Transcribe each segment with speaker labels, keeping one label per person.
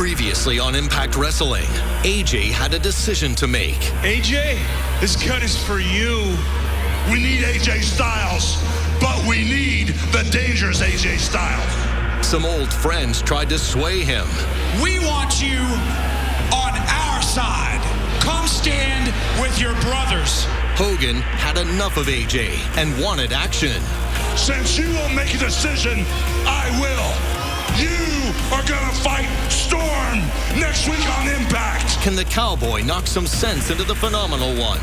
Speaker 1: Previously on Impact Wrestling, AJ had a decision to make.
Speaker 2: AJ, this cut is for you. We need AJ Styles, but we need the dangerous AJ Styles.
Speaker 1: Some old friends tried to sway him.
Speaker 3: We want you on our side. Come stand with your brothers.
Speaker 1: Hogan had enough of AJ and wanted action.
Speaker 2: Since you won't make a decision, I will. You are gonna fight Storm next week on Impact.
Speaker 1: Can the Cowboy knock some sense into the Phenomenal One?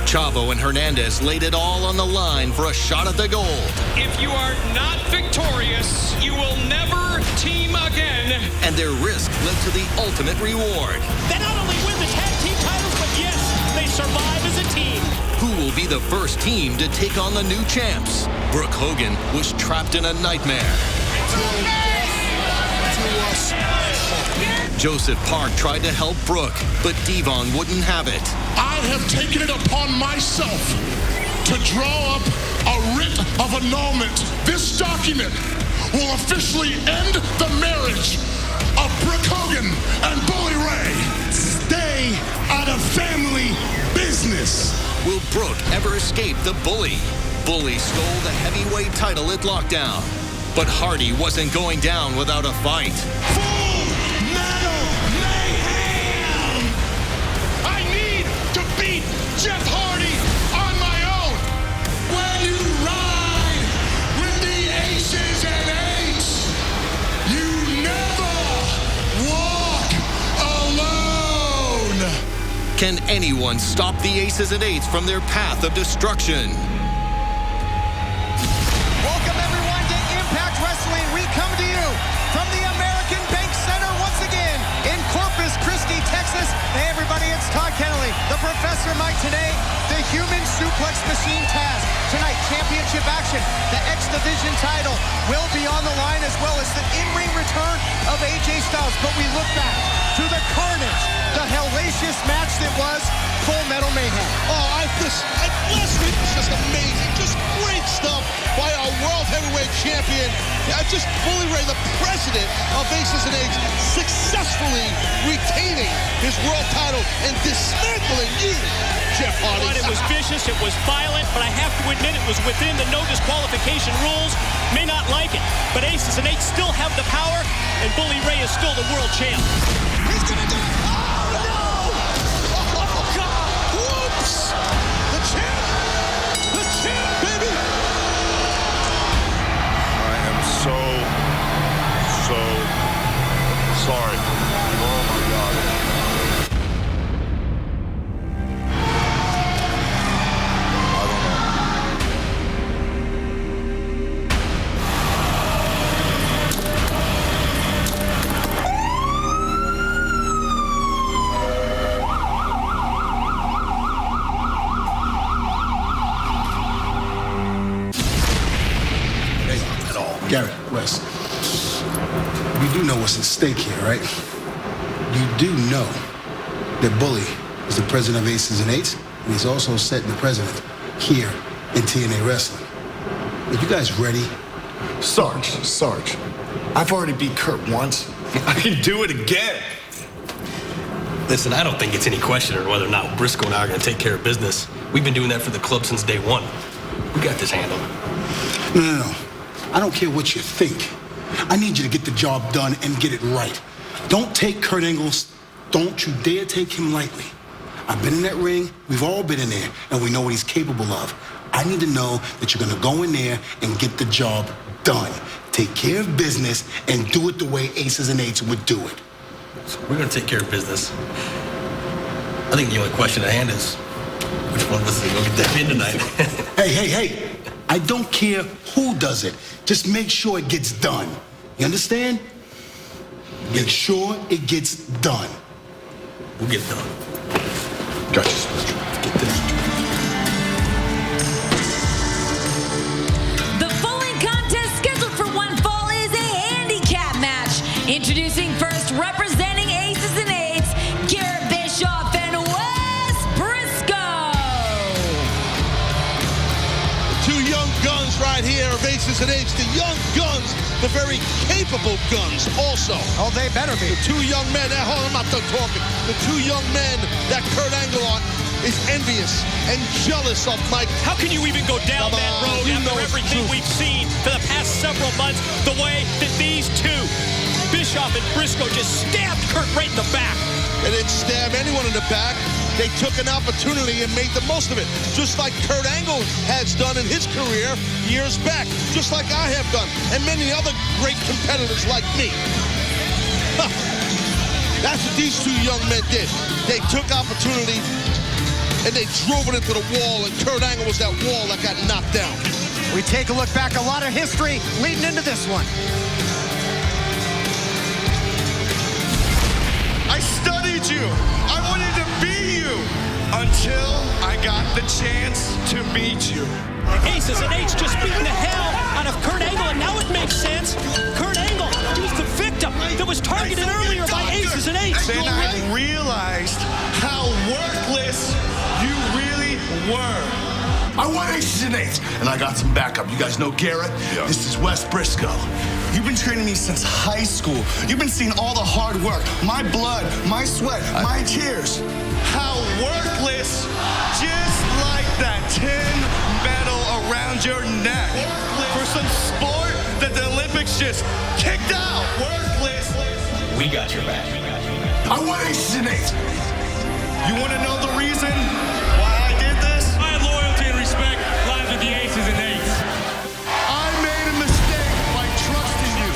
Speaker 1: Chavo and Hernandez laid it all on the line for a shot at the gold.
Speaker 4: If you are not victorious, you will never team again.
Speaker 1: And their risk led to the ultimate reward.
Speaker 5: They not only win the tag team titles, but yes, they survive as a team.
Speaker 1: Who will be the first team to take on the new champs? Brooke Hogan was trapped in a nightmare. Joseph Park tried to help Brooke, but Devon wouldn't have it.
Speaker 6: I have taken it upon myself to draw up a writ of annulment. This document will officially end the marriage of Brooke Hogan and Bully Ray. Stay out of family business.
Speaker 1: Will Brooke ever escape the Bully? Bully stole the heavyweight title at Lockdown, but Hardy wasn't going down without a fight.
Speaker 6: Full Metal Mayhem! I need to beat Jeff Hardy on my own. When you ride with the aces and eights, you never walk alone.
Speaker 1: Can anyone stop the Aces and Eights from their path of destruction?
Speaker 7: Welcome everyone to Impact Wrestling. We come to you from the American Bank Center once again in Corpus Christi, Texas. Hey everybody, it's Todd Keneley, the Professor Mike Tenay, the Human Suplex Machine Taz. Tonight, championship action. The X Division title will be on the line, as well as the in-ring return of AJ Styles. But we look back to the carnage, the hellacious match that was Full Metal Mayhem.
Speaker 6: Last week was just amazing. Just great stuff by our World Heavyweight Champion. Just Bully Ray, the president of Aces and Eights, successfully retaining his world title and dismantling you, Jeff Hardy.
Speaker 5: But it was vicious, it was violent, but I have to admit it was within the no disqualification rules. May not like it, but Aces and Eights still have the power, and Bully Ray is still the world champ.
Speaker 6: He's gonna do it. Oh, no! Oh, God! Whoops! The champ! The champ, baby!
Speaker 2: I am so sorry. Oh my God. I don't know.
Speaker 8: Garret, West, you do know what's at stake here, right? You do know that Bully is the president of Aces and Eights, and he's also setting the president here in TNA Wrestling. Are you guys ready?
Speaker 9: Sarge, I've already beat Kurt once. I can do it again.
Speaker 10: Listen, I don't think it's any question of whether or not Brisco and I are going to take care of business. We've been doing that for the club since day one. We got this handled.
Speaker 8: No. I don't care what you think. I need you to get the job done and get it right. Don't take Kurt Angle's. Don't you dare take him lightly. I've been in that ring. We've all been in there, and we know what he's capable of. I need to know that you're going to go in there and get the job done. Take care of business and do it the way Aces and Eights would do it.
Speaker 10: So we're going to take care of business. I think the only question at hand is which one of us is going to get that in tonight.
Speaker 8: Hey. I don't care who does it. Just make sure it gets done. You understand? Make sure it gets done.
Speaker 10: We'll get it done.
Speaker 8: Gotcha, Spectrum.
Speaker 10: Get this.
Speaker 11: The falling contest scheduled for one fall is a handicap match. Introducing first, representing Aces and Eights, Garret, Bischoff, and Brisco.
Speaker 6: Two young guns right here of Aces and Eights. The young guns
Speaker 2: the very capable guns also.
Speaker 7: Oh, they better be.
Speaker 2: The two young men, hold on, I'm not done talking. The two young men that Kurt Angle is envious and jealous of Mike.
Speaker 5: How can you even go down that road after everything we've seen for the past several months, the way that these two, Bischoff and Brisco, just stabbed Kurt right in the back?
Speaker 2: They didn't stab anyone in the back. They took an opportunity and made the most of it, just like Kurt Angle has done in his career years back, just like I have done, and many other great competitors like me. Huh. That's what these two young men did. They took opportunity and they drove it into the wall, and Kurt Angle was that wall that got knocked down.
Speaker 7: We take a look back, a lot of history leading into this one.
Speaker 9: I studied you. I wanted to be you until I got the chance to meet you.
Speaker 5: Aces and Eights just beating the hell out of Kurt Angle, and now it makes sense. Kurt Angle, he was the victim that was targeted earlier by Aces and Eights.
Speaker 9: Then I realized how worthless you really were.
Speaker 6: I won Aces and Eights, and I got some backup. You guys know Garrett? Yeah. This is Wes Brisco.
Speaker 9: You've been training me since high school. You've been seeing all the hard work, my blood, my sweat, my tears. How worthless, just like that tin medal around your neck. For some sport that the Olympics just kicked out. Worthless.
Speaker 10: We got your back.
Speaker 6: I won Aces and Eights.
Speaker 9: You want to know the reason why I did this?
Speaker 4: My loyalty and respect lies with the Aces and Eights.
Speaker 6: I made a mistake by trusting you.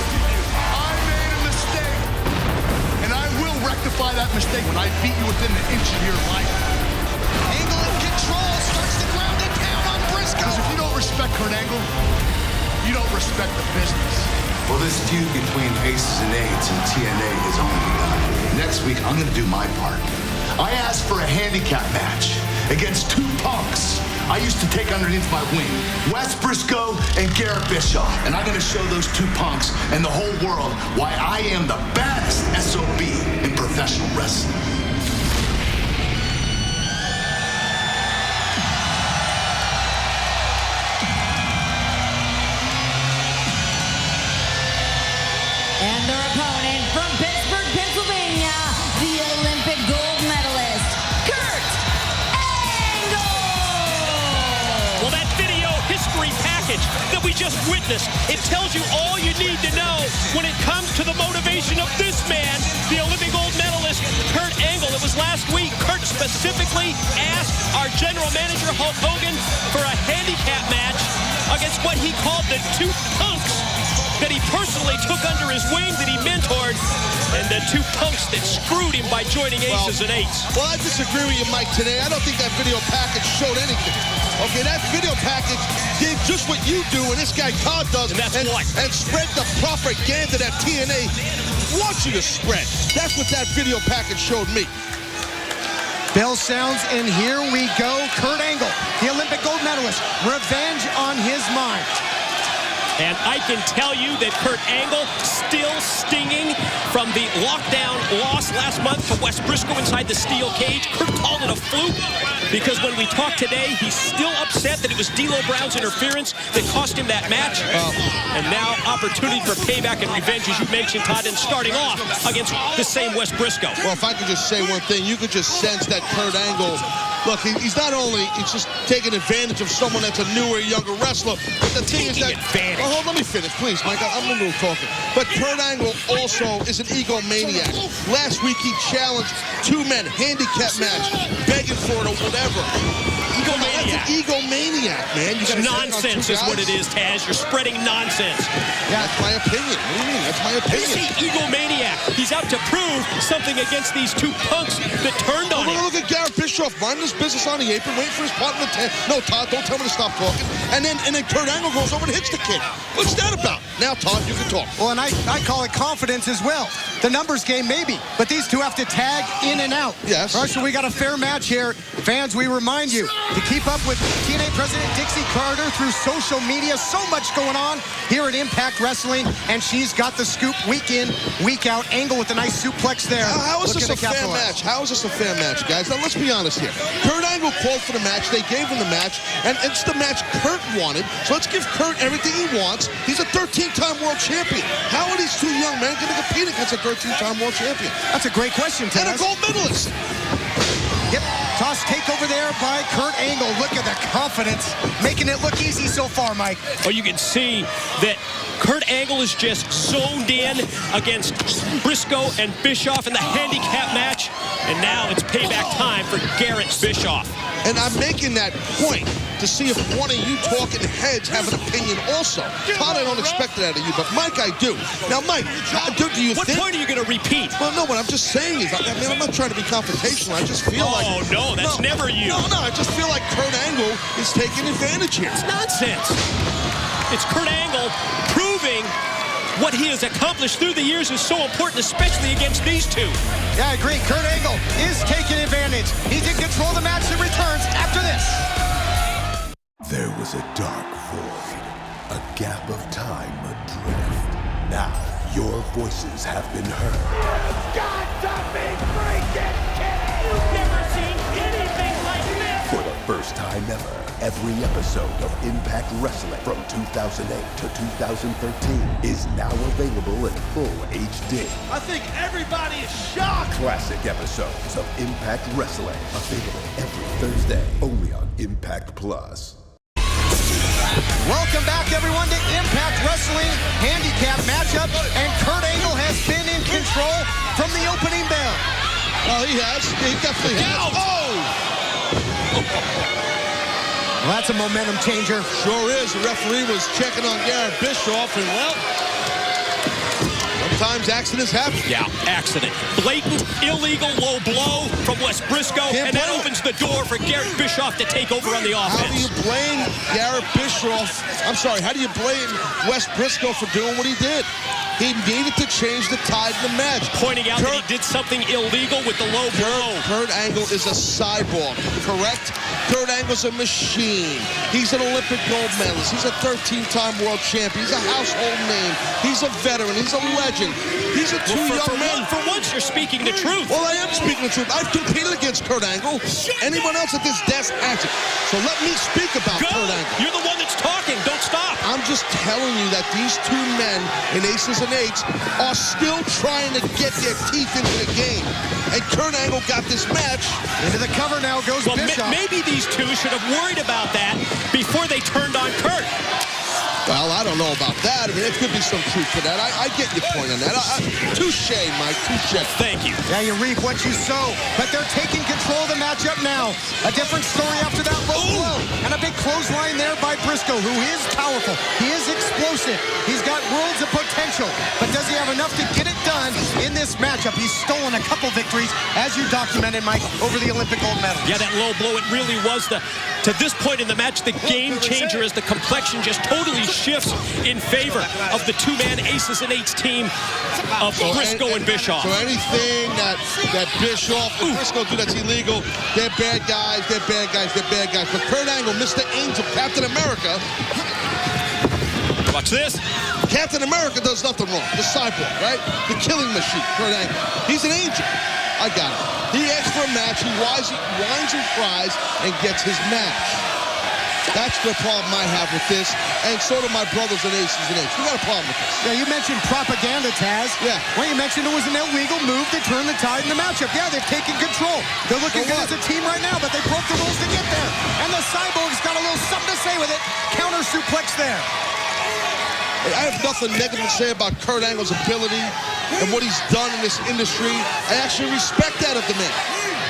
Speaker 6: I made a mistake. And I will rectify that mistake when I beat you within an inch of your life.
Speaker 7: Angle in control, starts to ground it down on Brisco.
Speaker 6: Because if you don't respect Kurt Angle, you don't respect the business.
Speaker 12: Well, this feud between Aces and Eights and TNA has only begun. Next week, I'm going to do my part.
Speaker 6: I asked for a handicap match against two punks I used to take underneath my wing, Wes Brisco and Garrett Bischoff.
Speaker 12: And I'm going to show those two punks and the whole world why I am the baddest SOB in professional wrestling.
Speaker 11: And their opponent from Pittsburgh, Pennsylvania, the Olympic gold medalist, Kurt Angle!
Speaker 5: Well, that video history package that we just witnessed, it tells you all you need to know when it comes to the motivation of this man, the Olympic gold medalist, Kurt Angle. It was last week, Kurt specifically asked our general manager, Hulk Hogan, for a handicap match against what he called the two punks that he personally took under his wing, that he mentored, and the two punks that screwed him by joining Aces and Eights.
Speaker 2: Well, I disagree with you, Mike, today. I don't think that video package showed anything. Okay, that video package did just what you do and this guy Todd does.
Speaker 5: And that's what?
Speaker 2: And spread the propaganda that TNA wants you to spread. That's what that video package showed me.
Speaker 7: Bell sounds, and here we go. Kurt Angle, the Olympic gold medalist. Revenge on his mind.
Speaker 5: And I can tell you that Kurt Angle still stinging from the lockdown loss last month to Wes Brisco inside the steel cage. Kurt called it a fluke because when we talk today, he's still upset that it was D'Lo Brown's interference that cost him that match. And now opportunity for payback and revenge, as you mentioned, Todd, and starting off against the same Wes Brisco.
Speaker 2: Well, if I could just say one thing, you could just sense that Kurt Angle, look, he's not only, he's just taking advantage of someone that's a newer, younger wrestler, but the thing is that, well, hold on, let me finish, please, Mike. I'm a little talking. But Kurt Angle also is an egomaniac. Last week he challenged two men, handicap match, begging for it or whatever.
Speaker 5: Egomaniac.
Speaker 2: That's an egomaniac, man.
Speaker 5: It's nonsense is what it is, Taz. You're spreading nonsense.
Speaker 2: Yeah, that's my opinion. What do you mean? That's my opinion.
Speaker 5: You see, egomaniac. He's out to prove something against these two punks that turned on him.
Speaker 2: Look at Garret Bischoff minding his business on the apron, waiting for his partner to No, Todd, don't tell me to stop talking. And then Kurt Angle goes over and hits the kid. What's that about? Now, Todd, you can talk.
Speaker 7: Well, and I call it confidence as well. The numbers game, maybe, but these two have to tag in and out.
Speaker 2: Yes.
Speaker 7: All right, so we got a fair match here. Fans, we remind you to keep up with TNA President Dixie Carter through social media. So much going on here at Impact Wrestling, and she's got the scoop week in, week out. Angle with a nice suplex there.
Speaker 2: How is this a fair match? How is this a fair match, guys? Now, let's be honest here. Kurt Angle called for the match. They gave him the match, and it's the match Kurt wanted. So let's give Kurt everything he wants. He's a 13-time world champion. How are these two young men going to compete against a 13-time world champion?
Speaker 7: That's a great question, Ted.
Speaker 2: And a gold medalist.
Speaker 7: Yep, toss takeover there by Kurt Angle. Look at the confidence, making it look easy so far, Mike.
Speaker 5: Oh, you can see that Kurt Angle is just zoned in against Brisco and Bischoff in the handicap match. And now it's payback time for Garrett Bischoff.
Speaker 2: And I'm making that point to see if one of you talking heads have an opinion also. Todd, I don't expect that out of you, but Mike, I do. Now, Mike, do you
Speaker 5: think... What point are you going to repeat?
Speaker 2: Well, no, what I'm just saying is, I mean, I'm not trying to be confrontational. I just feel like...
Speaker 5: Oh, no, that's never you.
Speaker 2: No, I just feel like Kurt Angle is taking advantage here.
Speaker 5: It's nonsense. It's Kurt Angle proving what he has accomplished through the years is so important, especially against these two.
Speaker 7: Yeah, I agree. Kurt Angle is taking advantage. He's in control of the match and returns after this.
Speaker 13: There was a dark void, a gap of time adrift. Now, your voices have been heard.
Speaker 14: You've got to be freaking kidding! You've never seen anything like this!
Speaker 13: For the first time ever, every episode of Impact Wrestling from 2008 to 2013 is now available in full HD.
Speaker 2: I think everybody is shocked!
Speaker 13: Classic episodes of Impact Wrestling, available every Thursday, only on Impact Plus.
Speaker 7: Welcome back, everyone, to Impact Wrestling handicap matchup, and Kurt Angle has been in control from the opening bell.
Speaker 2: Oh, he has. He definitely has. Oh!
Speaker 7: Well, that's a momentum changer.
Speaker 2: Sure is. The referee was checking on Garret Bischoff, and well, sometimes accidents happen.
Speaker 5: Yeah, accident. Blatant, illegal low blow from Wes Brisco, and that opens the door for Garret Bischoff to take over on the offense.
Speaker 2: How do you blame Garret Bischoff? I'm sorry, how do you blame Wes Brisco for doing what he did? He needed to change the tide in the match.
Speaker 5: Pointing out that he did something illegal with the low blow.
Speaker 2: Kurt Angle is a cyborg, correct? Kurt Angle's a machine. He's an Olympic gold medalist. He's a 13-time world champion. He's a household name. He's a veteran. He's a legend. These are two young men.
Speaker 5: For once, you're speaking the truth.
Speaker 2: Well, I am speaking the truth. I've competed against Kurt Angle. Anyone else at this desk hasn't. So let me speak about Kurt Angle.
Speaker 5: You're the one that's talking. Don't stop.
Speaker 2: I'm just telling you that these two men in Aces and Eights are still trying to get their teeth into the game. And Kurt Angle got this match.
Speaker 7: Into the cover now goes Bischoff.
Speaker 5: Maybe these two should have worried about that before they turned on Kurt.
Speaker 2: Well, I don't know about that. I mean, there could be some truth to that. I get your point on that. Touche, Mike, touche.
Speaker 5: Thank you.
Speaker 7: Yeah, you reap what you sow. But they're taking control of the matchup now. A different story after that low blow. And a big clothesline there by Brisco, who is powerful. He is explosive. He's got worlds of potential. But does he have enough to get it done in this matchup? He's stolen a couple victories, as you documented, Mike, over the Olympic gold medal.
Speaker 5: Yeah, that low blow, it really was to this point in the match, the game changer as the complexion just totally shifts in favor of the two-man Aces and Eights team of Brisco and Bischoff.
Speaker 2: So anything that Bischoff and Brisco do that's illegal, they're bad guys, they're bad guys, they're bad guys. But Kurt Angle, Mr. Angel, Captain America.
Speaker 5: Watch this.
Speaker 2: Captain America does nothing wrong. The cyborg, right? The killing machine, Kurt Angle. He's an angel. I got it. He asks for a match, he whines and cries, and gets his match. That's the problem I have with this, and so do my brothers and Aces and Eights. We got a problem with this.
Speaker 7: Yeah, you mentioned propaganda, Taz.
Speaker 2: Yeah.
Speaker 7: Well, you mentioned it was an illegal move to turn the tide in the matchup. Yeah, they've taken control. They're looking good as a team right now, but they broke the rules to get there. And the Cyborg's got a little something to say with it. Counter suplex there.
Speaker 2: I have nothing negative to say about Kurt Angle's ability and what he's done in this industry. I actually respect that of the man.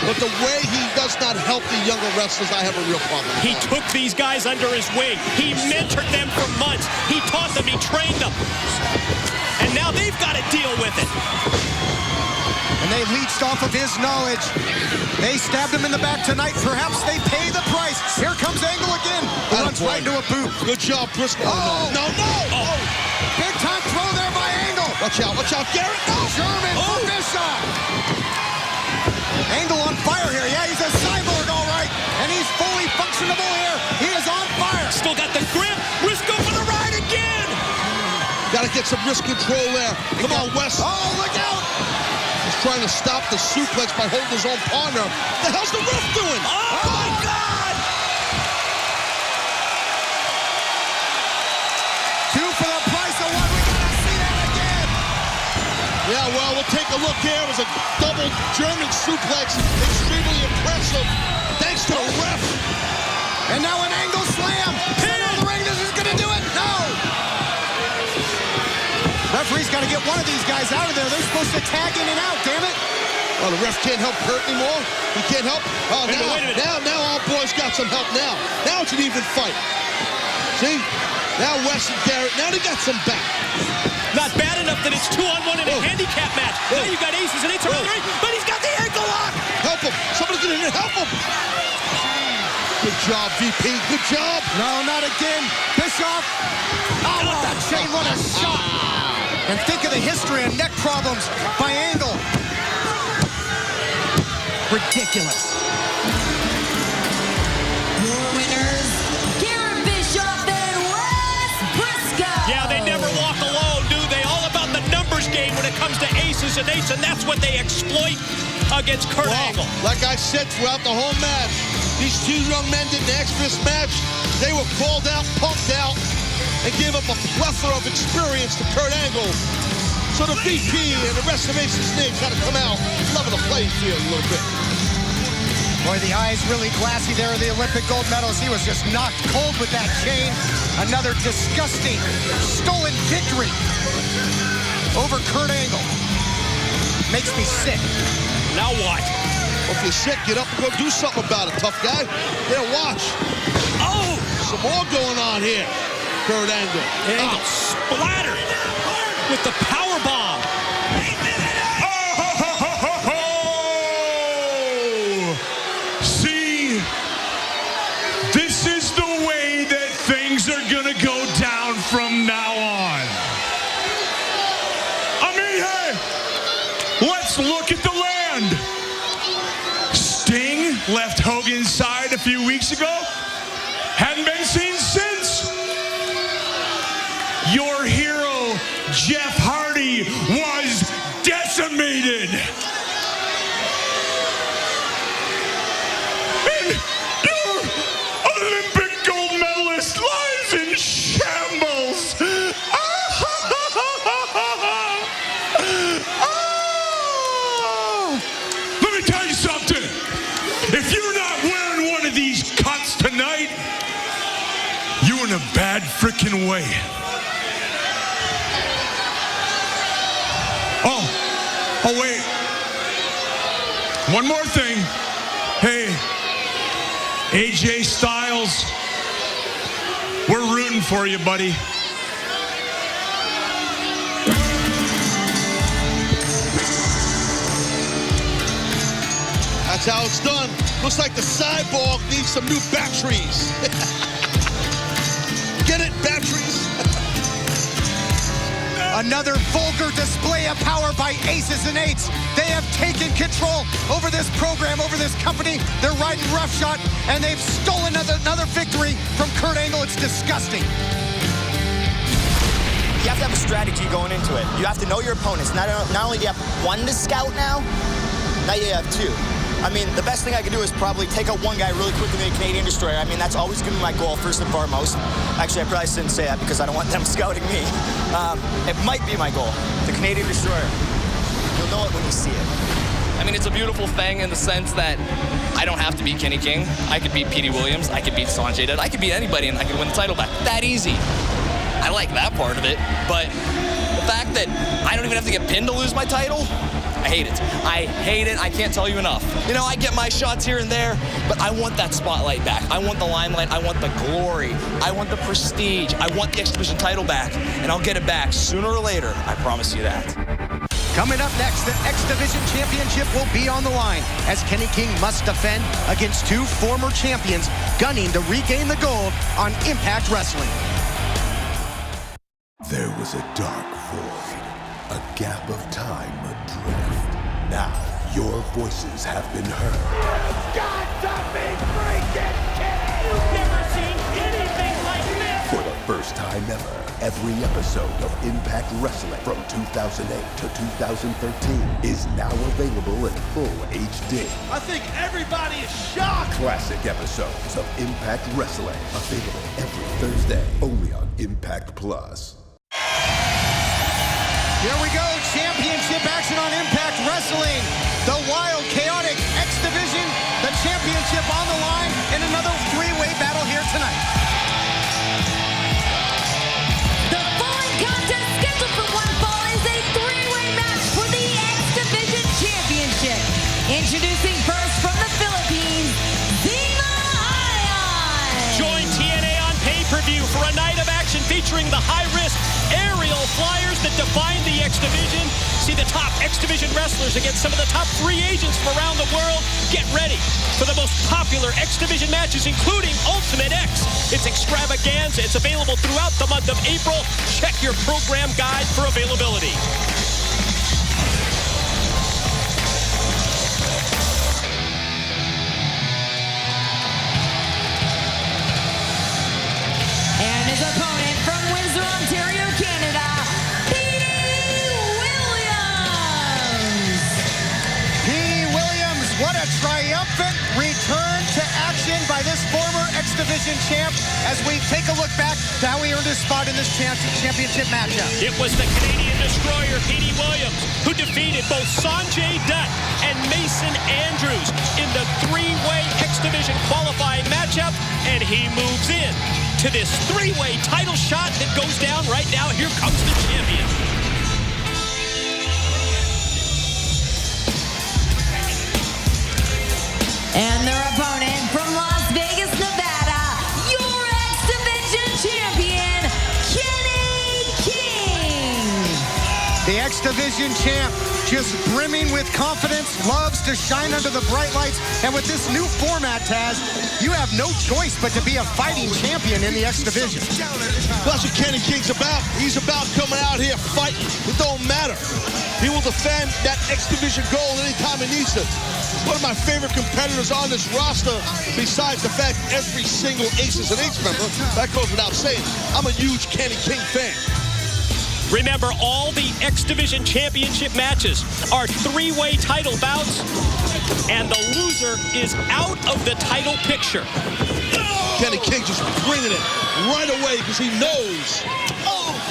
Speaker 2: But the way he does not help the younger wrestlers, I have a real problem with.
Speaker 5: He took these guys under his wing. He mentored them for months. He taught them, he trained them. And now they've got to deal with it.
Speaker 7: And they leached off of his knowledge. They stabbed him in the back tonight. Perhaps they pay the price. Here comes Angle again. He runs right into a boot.
Speaker 2: Good job, Brisco.
Speaker 7: Oh.
Speaker 2: No.
Speaker 7: Oh. Big time throw there by Angle.
Speaker 2: Watch out, Garrett.
Speaker 7: No. German for Bischoff. Angle on fire here. Yeah, he's a cyborg, all right. And he's fully functional. questionable here. He is on fire.
Speaker 5: Still got the grip. Brisco for the ride again.
Speaker 2: Got to get some wrist control there. Come on, Wes.
Speaker 7: Oh, look out.
Speaker 2: He's trying to stop the suplex by holding his own partner. What the hell's the ref doing?
Speaker 5: Oh, my God.
Speaker 7: 2 for the price of 1. We got to see that again.
Speaker 2: Yeah, well, we'll take a look here. It was a double German suplex. Extremely impressive. Thanks to the ref.
Speaker 7: And now an angle slam. Center of the ring. This is going to do it. No. Referee's got to get one of these guys out of there. They're supposed to tag in and out, damn it.
Speaker 2: Oh, the ref can't help Kurt anymore? He can't help? Oh, now all boys got some help now. Now it's an even fight. See? Now Wes and Garrett, now they got some back.
Speaker 5: Not bad enough that it's 2-on-1 in a handicap match. Now you got aces and eights around the ring, but he's got the ankle lock.
Speaker 2: Help him. Somebody get in there. Help him. Good job, VP. Good job.
Speaker 7: No, not again. Bischoff. Oh, what the chain. What a shot. And think of the history of neck problems by Angle. Ridiculous.
Speaker 11: Your winners, Garret Bischoff and Wes Brisco.
Speaker 5: Yeah, they never walk alone, do they? All about the numbers game when it comes to aces and eights, and that's what they exploit against Kurt Angle.
Speaker 2: Like I said throughout the whole match, these two young men didn't ask for this match. They were called out, pumped out, and gave up a plethora of experience to Kurt Angle. So the VP and the rest of Ace's names got to come out, level the playing field a little bit.
Speaker 7: Boy, the eyes really glassy there of the Olympic gold medalist. He was just knocked cold with that chain. Another disgusting stolen victory over Kurt Angle. Makes me sick.
Speaker 5: Now what?
Speaker 2: Well, if you're sick, get up and go do something about it, tough guy. Yeah, watch.
Speaker 5: Oh!
Speaker 2: Some more going on here. Kurt Angle.
Speaker 5: Angle splattered with the power bomb.
Speaker 3: See, this is the way that things are gonna go down from now on. I mean, hey, let's look at the land. Sting left Hogan's side a few weeks ago. Hadn't been seen since. Your hero, Jeff Hardy, was decimated. And your Olympic gold medalist lies in shambles. Let me tell you something. If you're not wearing one of these cuts tonight, you're in a bad freaking way. Oh, wait. One more thing. Hey, AJ Styles, we're rooting for you, buddy.
Speaker 2: That's how it's done. Looks like the cyborg needs some new batteries. Get it, batteries?
Speaker 7: Another vulgar display of power by Aces and Eights. They have taken control over this program, over this company. They're riding roughshod, and they've stolen another victory from Kurt Angle. It's disgusting.
Speaker 15: You have to have a strategy going into it. You have to know your opponents. Not only do you have one to scout now you have two. I mean, the best thing I could do is probably take out one guy really quickly in the Canadian Destroyer. I mean, that's always going to be my goal, first and foremost. Actually, I probably shouldn't say that because I don't want them scouting me. It might be my goal, the Canadian Destroyer. You'll know it when you see it.
Speaker 16: I mean, it's a beautiful thing in the sense that I don't have to beat Kenny King. I could beat Petey Williams. I could beat Sanjay Dutt. I could beat anybody, and I could win the title back. That easy. I like that part of it, but the fact that I don't even have to get pinned to lose my title, I hate it. I hate it. I can't tell you enough. You know, I get my shots here and there, but I want that spotlight back. I want the limelight. I want the glory. I want the prestige. I want the exhibition title back, and I'll get it back sooner or later. I promise you that.
Speaker 7: Coming up next, the X Division Championship will be on the line as Kenny King must defend against two former champions gunning to regain the gold on Impact Wrestling.
Speaker 13: There was a dark void, a gap of time adrift. Now, your voices have been heard.
Speaker 14: You've got to be freaking kidding me!
Speaker 13: Every episode of Impact Wrestling from 2008 to 2013 is now available in full HD.
Speaker 2: I think everybody is shocked.
Speaker 13: Classic episodes of Impact Wrestling available every Thursday only on Impact Plus.
Speaker 7: Here we go, championship action on Impact Wrestling. The wild, chaotic X Division, the championship on the line, and another three-way battle here tonight.
Speaker 11: The following contest scheduled for one fall is a three-way match for the X Division Championship. Introducing first from the Philippines, Zima Ion.
Speaker 5: Join TNA on pay-per-view for a night of action featuring the high-risk aerial flyers that define the X Division. See the top X Division wrestlers against some of the top free agents from around the world. Get ready for the most popular X Division matches, including Ultimate X. It's extravaganza. It's available throughout the month of April. Check your program guide for availability.
Speaker 11: And his opponent from Windsor, Ontario, Canada, Petey Williams.
Speaker 7: Petey Williams, what a triumphant return to action by this former X Division champ as we take a look back to how he earned his spot in this championship matchup.
Speaker 5: It was the Canadian destroyer, Petey Williams, who defeated both Sanjay Dutt and Mason Andrews in the three-way X Division qualifying matchup, and he moves in to this three-way title shot that goes down right now. Here comes the champion.
Speaker 11: And their opponent from Las Vegas, Nevada, your X Division champion, Kenny King.
Speaker 7: The X Division champ, just brimming with confidence, loves to shine under the bright lights. And with this new format, Taz, you have no choice but to be a fighting champion in the X Division.
Speaker 2: That's what Kenny King's about. He's about coming out here fighting. It don't matter. He will defend that X Division gold anytime he needs it. One of my favorite competitors on this roster, besides the fact every single Aces and Eights member, that goes without saying. I'm a huge Kenny King fan.
Speaker 5: Remember, all the X Division championship matches are three-way title bouts, and the loser is out of the title picture.
Speaker 2: Kenny King just bringing it right away because he knows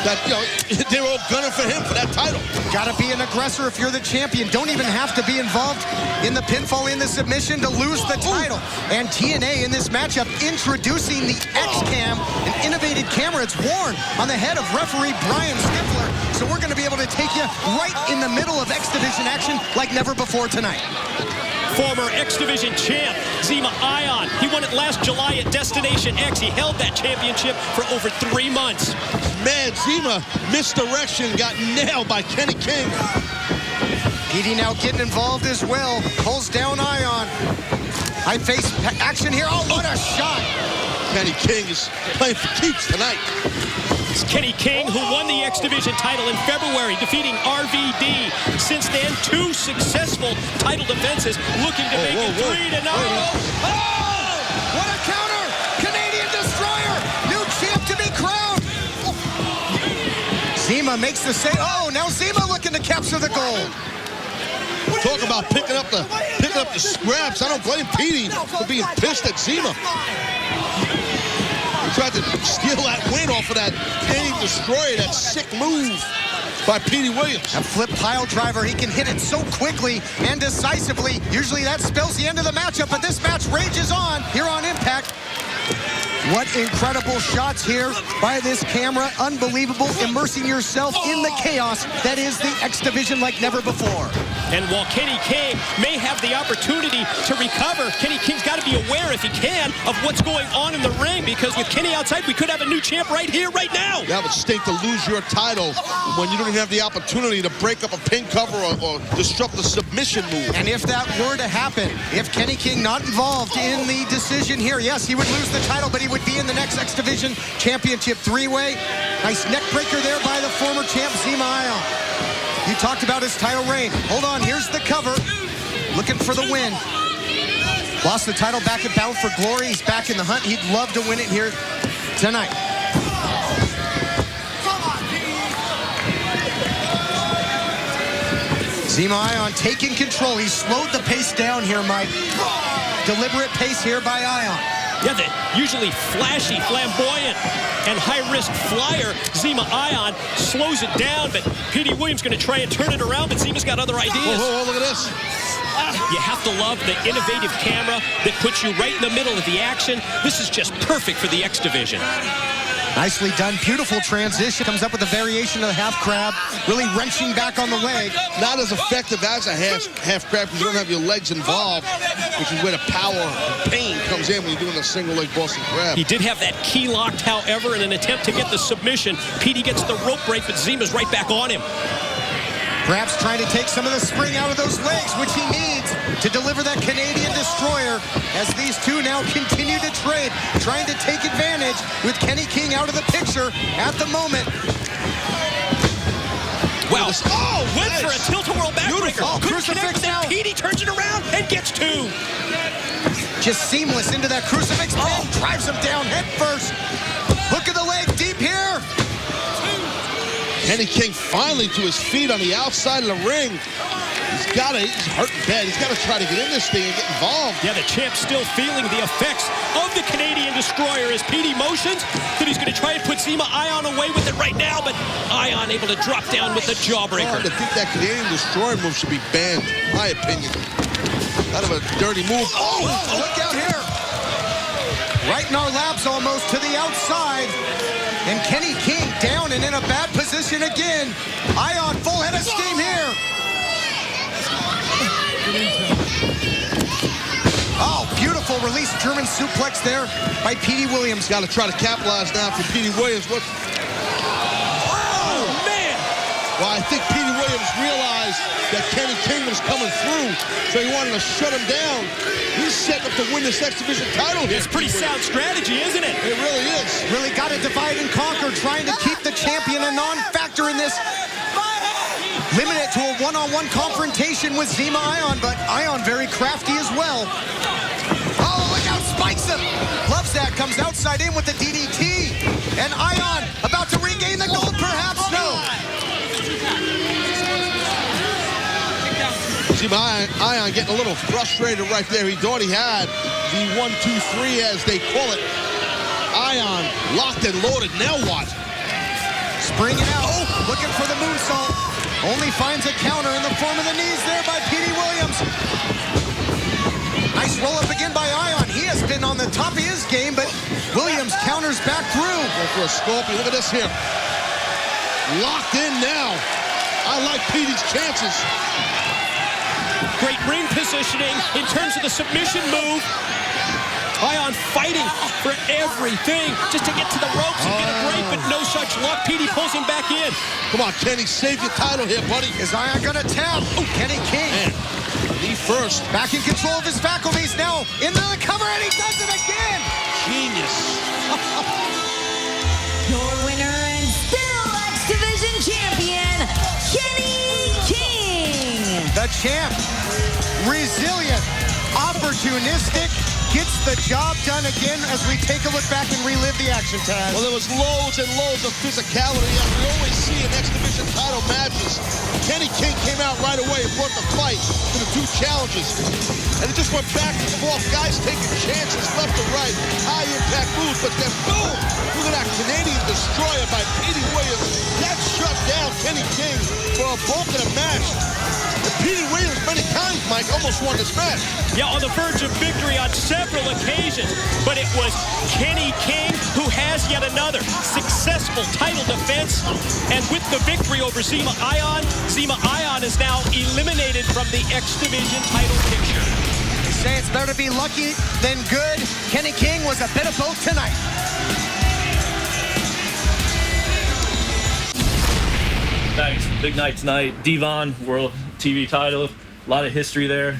Speaker 2: that, you know, they're all gunning for him for that title.
Speaker 7: Gotta be an aggressor if you're the champion. Don't even have to be involved in the pinfall, in the submission to lose the title. And TNA in this matchup introducing the X-Cam, an innovative camera. It's worn on the head of referee Brian Stifler. So we're gonna be able to take you right in the middle of X Division action like never before tonight.
Speaker 5: Former X Division champ, Zima Ion. He won it last July at Destination X. He held that championship for over 3 months.
Speaker 2: Man, Zima, misdirection, got nailed by Kenny King.
Speaker 7: Petey now getting involved as well. Pulls down Ion. High face action here. Oh, what a shot.
Speaker 2: Kenny King is playing for keeps tonight.
Speaker 5: It's Kenny King, who won the X Division title in February, defeating RVD. Since then, 2 successful title defenses, looking to make it 3-0.
Speaker 7: Oh! What a counter! Canadian destroyer! New champ to be crowned! Zima makes the save. Oh, now Zima looking to capture the gold.
Speaker 2: Talk about picking up the scraps. I don't blame Petey for being pissed at Zima. He tried to steal that win off of that Canadian destroyer, that sick move by Petey Williams.
Speaker 7: A flip pile driver, he can hit it so quickly and decisively. Usually that spells the end of the matchup, but this match rages on here on Impact. What incredible shots here by this camera. Unbelievable, immersing yourself in the chaos that is the X Division like never before.
Speaker 5: And while Kenny King may have the opportunity to recover, Kenny King's got to be aware, if he can, of what's going on in the ring, because with Kenny outside, we could have a new champ right here, right now.
Speaker 2: That would stink to lose your title when you don't even have the opportunity to break up a pin cover or disrupt the submission move.
Speaker 7: And if that were to happen, if Kenny King not involved in the decision here, yes, he would lose the title, but he would be in the next X Division Championship 3-way. Nice neck breaker there by the former champ, Zima Ion. You talked about his title reign. Hold on, here's the cover. Looking for the win. Lost the title back at Bound for Glory. He's back in the hunt. He'd love to win it here tonight. Zima Ion taking control. He slowed the pace down here, Mike. Deliberate pace here by Ion.
Speaker 5: Yeah, the usually flashy, flamboyant, and high-risk flyer, Zima Ion, slows it down, but Petey Williams going to try and turn it around, but Zima's got other ideas.
Speaker 2: Oh, look at this.
Speaker 5: You have to love the innovative camera that puts you right in the middle of the action. This is just perfect for the X Division.
Speaker 7: Nicely done. Beautiful transition. Comes up with a variation of the half crab. Really wrenching back on the leg.
Speaker 2: Not as effective as a half crab because you don't have your legs involved, which is where the power and pain comes in when you're doing a single leg Boston crab.
Speaker 5: He did have that key locked, however, in an attempt to get the submission. Petey gets the rope break, but Zima's right back on him.
Speaker 7: Perhaps trying to take some of the spring out of those legs, which he needs to deliver that Canadian destroyer as these two now continue to trade, trying to take advantage with Kenny King out of the picture at the moment.
Speaker 5: Wow. Oh, went for a tilt-a-whirl backbreaker.
Speaker 7: Oh,
Speaker 5: Good connect, but then Petey turns it around and gets two.
Speaker 7: Just seamless into that crucifix pin, drives him down head first. Hook of the leg deep here.
Speaker 2: Kenny King finally to his feet on the outside of the ring. He's hurting bad. He's got to try to get in this thing and get involved.
Speaker 5: Yeah, the champ's still feeling the effects of the Canadian Destroyer as Petey motions that he's going to try and put Zima Ion away with it right now, but Ion able to drop down with the jawbreaker.
Speaker 2: I think that Canadian Destroyer move should be banned, in my opinion. Kind of a dirty move.
Speaker 7: Oh, look out here. Right in our laps almost to the outside. And Kenny King down and in a bad position again. Ion full head of steam here. Oh, beautiful release. German suplex there by Petey Williams.
Speaker 2: Got to try to capitalize now for Petey Williams.
Speaker 5: Oh, man.
Speaker 2: Well, I think Petey Williams realized that Kenny King was coming through, so he wanted to shut him down. He's setting up to win this X Division title here.
Speaker 5: It's pretty sound strategy, isn't it?
Speaker 2: It really is.
Speaker 7: Really got to divide and conquer, trying to keep the champion a non-factor in this. Limit it to a one-on-one confrontation with Zima Ion, but Ion very crafty as well. Oh, look out, spikes him. Loves that, comes outside in with the DDT. And Ion about to regain the gold, perhaps? No.
Speaker 2: Zima Ion getting a little frustrated right there. He thought he had the 1-2-3 as they call it. Ion locked and loaded. Now what?
Speaker 7: Springing out, looking for the moonsault. Only finds a counter in the form of the knees there by Petey Williams. Nice roll up again by Ion. He has been on the top of his game, but Williams counters back through.
Speaker 2: Go for a scorpion. Look at this here. Locked in now. I like Petey's chances.
Speaker 5: Great ring positioning in terms of the submission move. Ion fighting for everything just to get to the ropes and get a break, but no such luck. Petey pulls him back in.
Speaker 2: Come on, Kenny, save your title here, buddy.
Speaker 7: Is Ion gonna tap? Oh, Kenny King.
Speaker 2: Man, knee first.
Speaker 7: Back in control of his faculties now. Into the cover, and he does it again.
Speaker 2: Genius.
Speaker 11: Your winner and still X Division champion, Kenny King.
Speaker 7: The champ, resilient, opportunistic, gets the job done again as we take a look back and relive the action, Taz.
Speaker 2: Well, there was loads and loads of physicality as we always see in X Division title matches. Kenny King came out right away and brought the fight to the two challengers. And it just went back and forth. Guys taking chances left and right. High impact moves, but then boom! Look at that Canadian Destroyer by Petey Williams. That shut down Kenny King for a bulk of the match. And Petey Williams many times, Mike, almost won this match.
Speaker 5: Yeah, on the verge of victory on several occasions, but it was Kenny King who has yet another successful title defense, and with the victory over Zima Ion is now eliminated from the X Division title picture.
Speaker 7: They say it's better to be lucky than good. Kenny King was a bit of both tonight.
Speaker 17: Thanks. Big night tonight. Devon, World TV title. A lot of history there.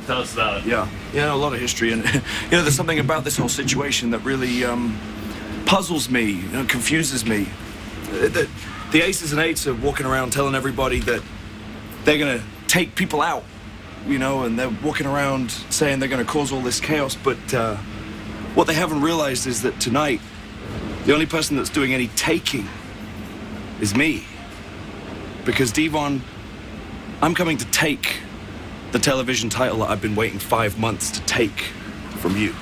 Speaker 17: Tell us about it.
Speaker 18: Yeah, a lot of history, and there's something about this whole situation that really puzzles me, confuses me. The aces and eights are walking around telling everybody that they're gonna take people out, and they're walking around saying they're gonna cause all this chaos. But what they haven't realized is that tonight, the only person that's doing any taking is me, because Devon I'm coming to take the television title that I've been waiting 5 months to take from you.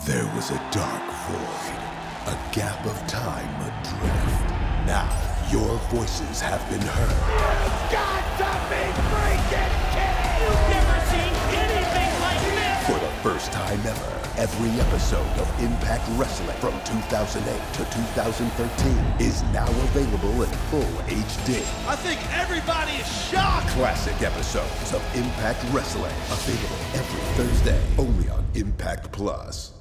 Speaker 13: There was a dark void, a gap of time adrift. Now, your voices have been heard.
Speaker 14: You've got to be freaking kidding! You've never seen anything like this!
Speaker 13: For the first time ever, every episode of Impact Wrestling from 2008 to 2013 is now available in full HD.
Speaker 2: I think everybody is shocked.
Speaker 13: Classic episodes of Impact Wrestling available every Thursday only on Impact Plus.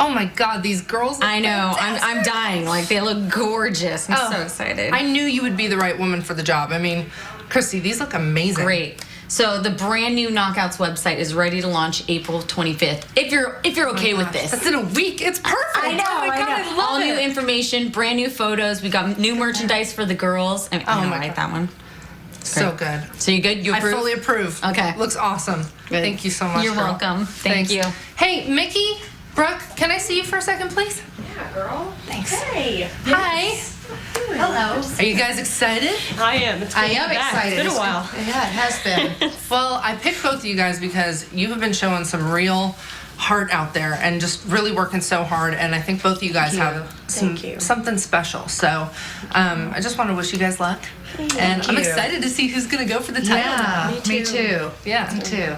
Speaker 19: Oh my God, these girls look
Speaker 20: I know.
Speaker 19: fantastic.
Speaker 20: I'm dying. Like, they look gorgeous. I'm so excited.
Speaker 19: I knew you would be the right woman for the job. I mean, Christy, these look amazing.
Speaker 20: Great. So the brand new Knockouts website is ready to launch April 25th. If you're okay with this.
Speaker 19: That's in a week. It's perfect.
Speaker 20: I know.
Speaker 19: Oh my God, I love
Speaker 20: All
Speaker 19: it.
Speaker 20: new information, brand new photos. We got new merchandise for the girls. I mean,
Speaker 19: Oh
Speaker 20: I
Speaker 19: my
Speaker 20: like that one.
Speaker 19: So good.
Speaker 20: So you good? You approve?
Speaker 19: I fully approve.
Speaker 20: Okay.
Speaker 19: Looks awesome.
Speaker 20: Good.
Speaker 19: Thank you so much.
Speaker 20: You're
Speaker 19: girl.
Speaker 20: welcome.
Speaker 19: Thanks.
Speaker 20: Thank you.
Speaker 19: Hey, Mickie, Brooke, can I see you for a second, please?
Speaker 21: Yeah, girl.
Speaker 19: Thanks.
Speaker 21: Hey.
Speaker 19: Hi.
Speaker 21: Hello.
Speaker 19: Are you guys excited?
Speaker 21: I am. It's
Speaker 19: I
Speaker 21: good to
Speaker 19: am
Speaker 21: be back.
Speaker 19: excited.
Speaker 21: It's been a while.
Speaker 19: Yeah, it has been. Well, I picked both of you guys because you have been showing some real heart out there and just really working so hard. And I think both of you guys have something special. So I just want to wish you guys luck. And I'm excited to see who's going to go for the title.
Speaker 21: Yeah,
Speaker 19: now.
Speaker 21: me too.
Speaker 19: Yeah,
Speaker 21: Me too.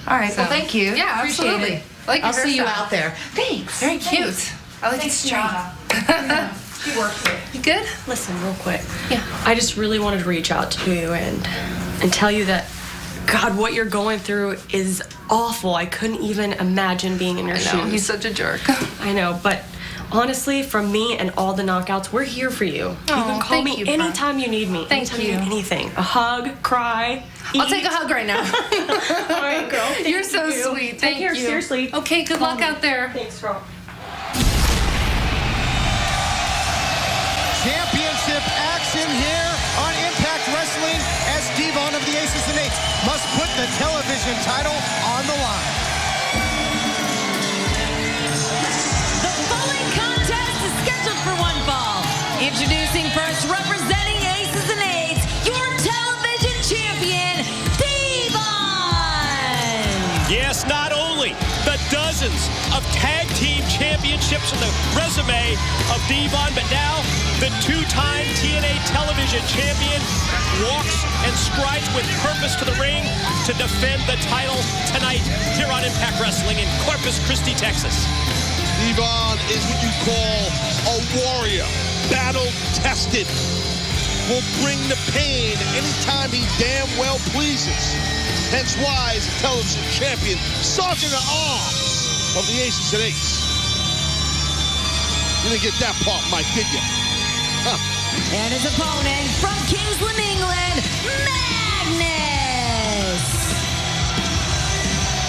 Speaker 19: All right.
Speaker 21: Well, thank you.
Speaker 19: Yeah,
Speaker 21: Appreciate
Speaker 19: absolutely.
Speaker 21: it.
Speaker 19: Like
Speaker 21: I'll
Speaker 19: your
Speaker 21: see you
Speaker 19: hairstyle.
Speaker 21: out there. Thanks.
Speaker 19: Very cute.
Speaker 21: Thanks.
Speaker 19: I like
Speaker 21: Thanks,
Speaker 19: it straight.
Speaker 21: Gianna. She works it.
Speaker 19: You good?
Speaker 21: Listen, real quick.
Speaker 19: Yeah.
Speaker 21: I just really wanted to reach out to you and tell you that, God, what you're going through is awful. I couldn't even imagine being in your shoes.
Speaker 19: He's such a jerk.
Speaker 21: I know, but honestly, from me and all the Knockouts, we're here for you. You can call
Speaker 19: thank
Speaker 21: me
Speaker 19: you, Brooke.
Speaker 21: anytime you need me.
Speaker 19: Thank
Speaker 21: Anytime
Speaker 19: you.
Speaker 21: need anything. A hug, cry.
Speaker 19: I'll take a hug right now.
Speaker 21: All right, girl.
Speaker 19: You're so sweet. Thank
Speaker 21: Take care,
Speaker 19: you.
Speaker 21: seriously.
Speaker 19: Okay, good luck out there.
Speaker 21: Thanks, girl.
Speaker 7: Championship action here on Impact Wrestling as Devon of the Aces and Eights must put the television title on the line.
Speaker 11: The following contest is scheduled for one fall. Introducing first, representing Aces and Eights, your television champion, Devon!
Speaker 5: Yes, not only the dozens of tag team championships on the resume of Devon, but now the two-time TNA television champion walks and strides with purpose to the ring to defend the title tonight here on Impact Wrestling in Corpus Christi, Texas.
Speaker 2: Devon is what you call a warrior, battle-tested, will bring the pain anytime he damn well pleases. Hence why, as a television champion, Sergeant at Arms of the Aces and Eights. You didn't get that part, Mike, did you? Huh.
Speaker 11: And his opponent from Kingsland, England, Magnus!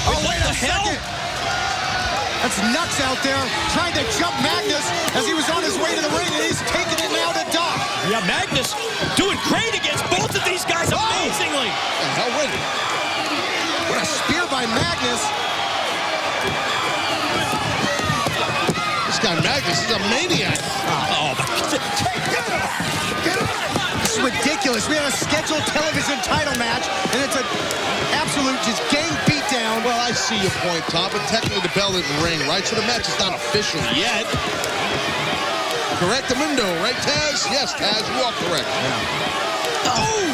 Speaker 7: Oh, wait a second! That's Nuts out there trying to jump Magnus as he was on his way to the ring, and he's taking it now to Doc.
Speaker 5: Yeah, Magnus doing great against both of these guys amazingly.
Speaker 2: The hell with it.
Speaker 7: What a spear by Magnus.
Speaker 2: This guy Magnus is a maniac.
Speaker 7: This is ridiculous. We have a scheduled television title match, and it's an absolute just gang beatdown.
Speaker 2: Well, I see your point, Tom, but technically the bell didn't ring, right? So the match is not official yet. Correct the window, right, Taz? Yes, Taz, you are correct.
Speaker 5: Oh!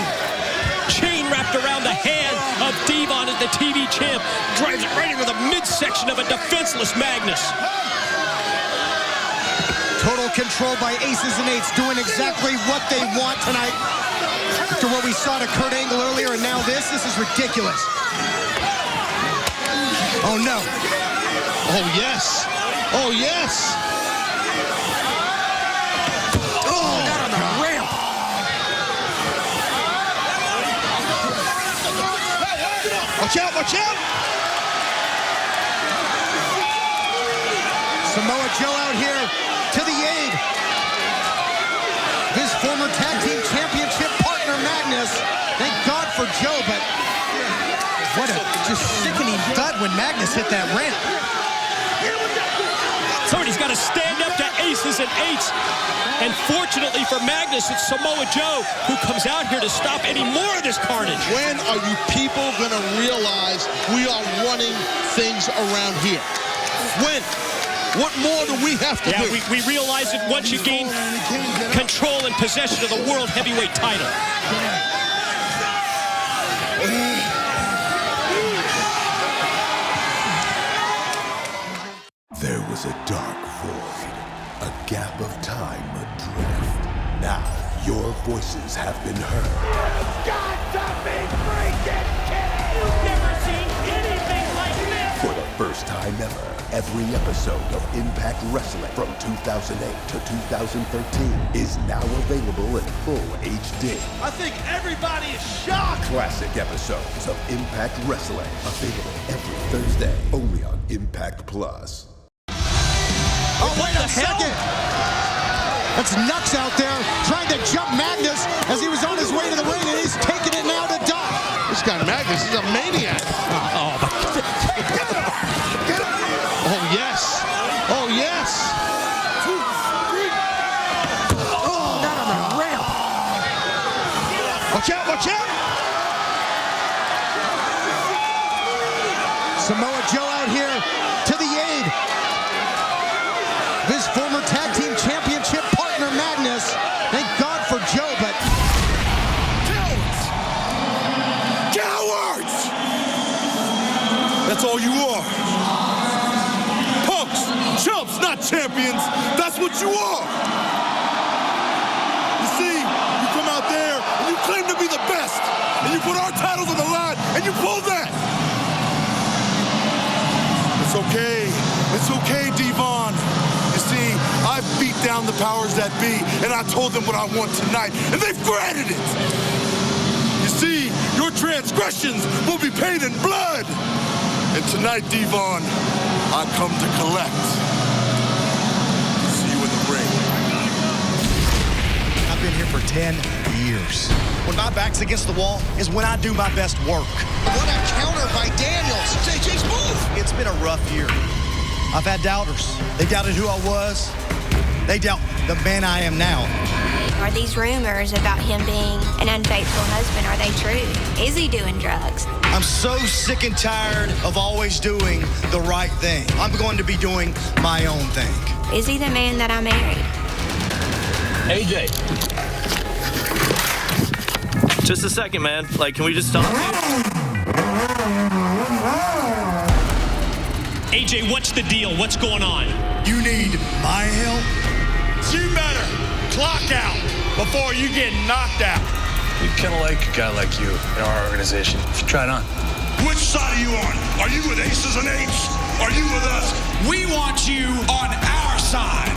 Speaker 5: Chain wrapped around the hand of Devon as the TV champ drives it right into the midsection of a defenseless Magnus.
Speaker 7: Total control by Aces and Eights, doing exactly what they want tonight. After what we saw to Kurt Angle earlier, and now this is ridiculous. Oh, no.
Speaker 2: Oh, yes. Oh, yes.
Speaker 7: Oh, not on the ramp.
Speaker 2: Watch out, watch out.
Speaker 7: Samoa Joe out here to the aid. His former tag team championship partner, Magnus. Thank God for Joe, but what a just sickening thud when Magnus hit that ramp.
Speaker 5: Somebody's got to stand up to Ace aces and eights. And fortunately for Magnus, it's Samoa Joe who comes out here to stop any more of this carnage.
Speaker 2: When are you people going to realize we are running things around here? When? What more do we have to do?
Speaker 5: Yeah, we realize it once you gain control and possession of the World Heavyweight title.
Speaker 13: There was a dark void, a gap of time adrift. Now, your voices have been heard.
Speaker 14: You've got to be freaking kidding! You've never seen anything like this!
Speaker 13: For the first time ever, every episode of Impact Wrestling from 2008 to 2013 is now available in full HD.
Speaker 2: I think everybody is shocked.
Speaker 13: Classic episodes of Impact Wrestling available every Thursday only on Impact Plus.
Speaker 7: Oh, wait a second. That's Nux out there trying to jump Magnus as he was on his way to the ring, and he's taking it now to Doc.
Speaker 2: This guy Magnus is a maniac. Oh, yes. Oh, yes.
Speaker 7: Oh, not on the ramp.
Speaker 2: Watch out, watch out.
Speaker 7: Samoa Joe out here to the aid. His former tag team championship partner, Magnus. Thank God for Joe, but...
Speaker 3: Cowards! Cowards! That's all you are. Punks, chumps, not champions. That's what you are. You see, you come out there and you claim to be the best. And you put our titles on the line and you pull that. It's okay. It's okay, Devon. You see, I've beat down the powers that be, and I told them what I want tonight, and they've granted it. You see, your transgressions will be paid in blood. And tonight, Devon, I come to collect. See you in the ring.
Speaker 9: I've been here for 10 years. When my back's against the wall is when I do my best work.
Speaker 7: What a counter by Daniels. JJ's move.
Speaker 9: It's been a rough year. I've had doubters. They doubted who I was. They doubt the man I am now.
Speaker 1: Are these rumors about him being an unfaithful husband, are they true? Is he doing drugs?
Speaker 9: I'm so sick and tired of always doing the right thing. I'm going to be doing my own thing.
Speaker 1: Is he the man that I married?
Speaker 17: AJ. Just a second, man. Like, can we just stop?
Speaker 5: AJ, what's the deal? What's going on?
Speaker 9: You need my help?
Speaker 3: You better clock out before you get knocked out.
Speaker 22: We kind of like a guy like you in our organization. If you try it on.
Speaker 3: Which side are you on? Are you with aces and eights? Are you with us? We want you on our side.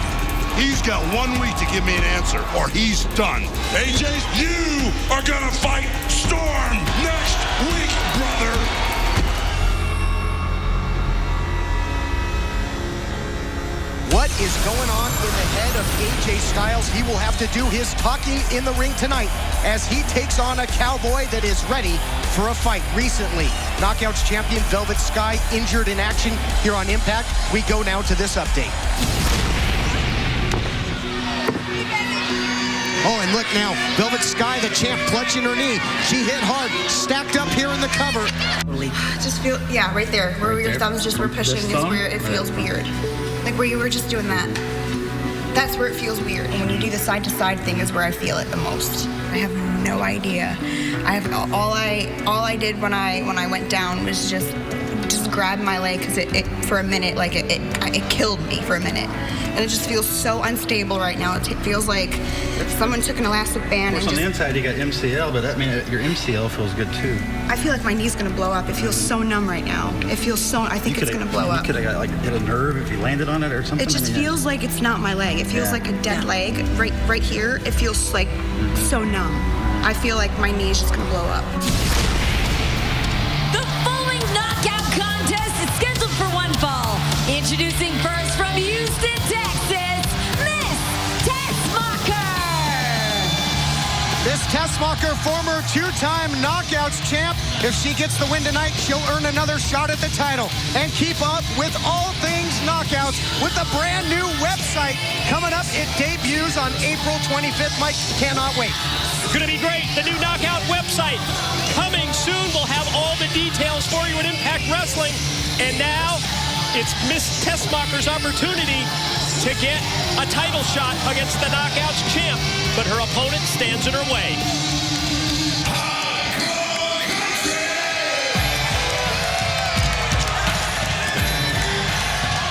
Speaker 3: He's got 1 week to give me an answer, or he's done. AJ, you are gonna fight Storm next week, brother.
Speaker 7: What is going on in the head of AJ Styles? He will have to do his talking in the ring tonight as he takes on a Cowboy that is ready for a fight. Recently, Knockouts champion Velvet Sky injured in action here on Impact. We go now to this update. Oh, and look now, Velvet Sky, the champ, clutching her knee. She hit hard, stacked up here in the cover.
Speaker 23: Just feel, yeah, right there, where your thumbs just were pushing is where it feels weird. Like where you were just doing that. That's where it feels weird. And when you do the side-to-side thing is where I feel it the most. I have no idea. I have all I did when I went down was just grab my leg because it for a minute, like it killed me for a minute. And it just feels so unstable right now. It feels like someone took an elastic band and
Speaker 24: on
Speaker 23: just...
Speaker 24: the inside you got MCL, but that means your MCL feels good too.
Speaker 23: I feel like my knee's gonna blow up. It feels so numb right now. It feels so, I think it's gonna blow up.
Speaker 24: You could have got like hit a nerve if you landed on it or something.
Speaker 23: It just feels like it's not my leg. It feels like a dead leg right here. It feels like so numb. I feel like my knee is just gonna blow up.
Speaker 11: The following knockout contest is scheduled for one fall. Introducing first from Houston, Texas, Miss Tessmacher.
Speaker 7: This Tessmacher, former two-time Knockouts champ. If she gets the win tonight, she'll earn another shot at the title and keep up with all things Knockouts with a brand new website coming up. It debuts on April 25th. Mike, cannot wait.
Speaker 5: Gonna be great. The new Knockout website coming soon. We'll have all the details for you at Impact Wrestling. And now it's Miss Tessmacher's opportunity to get a title shot against the Knockouts champ, but her opponent stands in her way.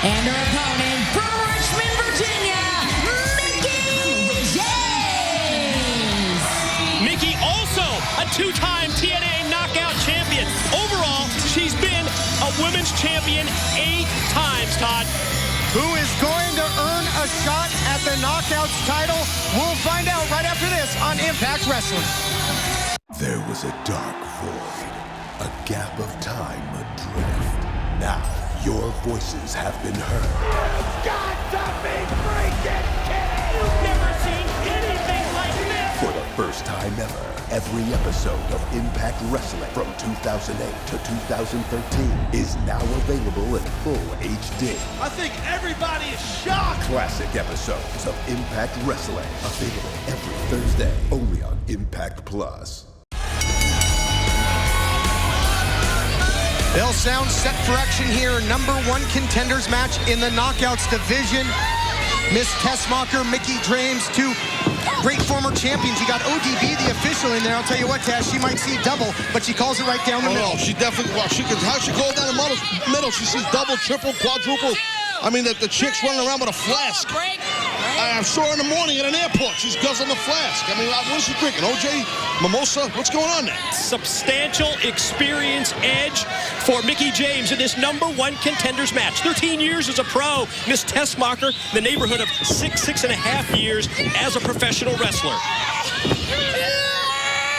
Speaker 11: And her opponent from Richmond, Virginia, Mickie James.
Speaker 5: Mickie also a two-time TNA Knockout champion. Overall, she's been a women's champion 8 times, Todd.
Speaker 7: Who is going to earn a shot at the Knockouts title? We'll find out right after this on Impact Wrestling.
Speaker 13: There was a dark void, a gap of time adrift. Now, your voices have been heard.
Speaker 14: You've got to be freaking kidding! You've never seen anything like this!
Speaker 13: For the first time ever, every episode of Impact Wrestling from 2008 to 2013 is now available in full HD.
Speaker 2: I think everybody is shocked.
Speaker 13: Classic episodes of Impact Wrestling available every Thursday only on Impact Plus.
Speaker 7: They'll sound set for action here. #1 contenders match in the Knockouts division. Miss Tessmacher, Mickie James, 2 great former champions. You got ODB, the official, in there. I'll tell you what, Tess, she might see double, but she calls it right down the middle.
Speaker 2: No, she definitely, well, how she goes down the middle? She sees double, triple, quadruple. I mean, the chick's running around with a flask. I saw her in the morning at an airport. She's guzzling the flask. I mean, what is she drinking? OJ? Mimosa? What's going on there?
Speaker 5: Substantial experience edge for Mickie James in this #1 contenders match. 13 years as a pro. Miss Tessmacher, the neighborhood of 6.5 years as a professional wrestler.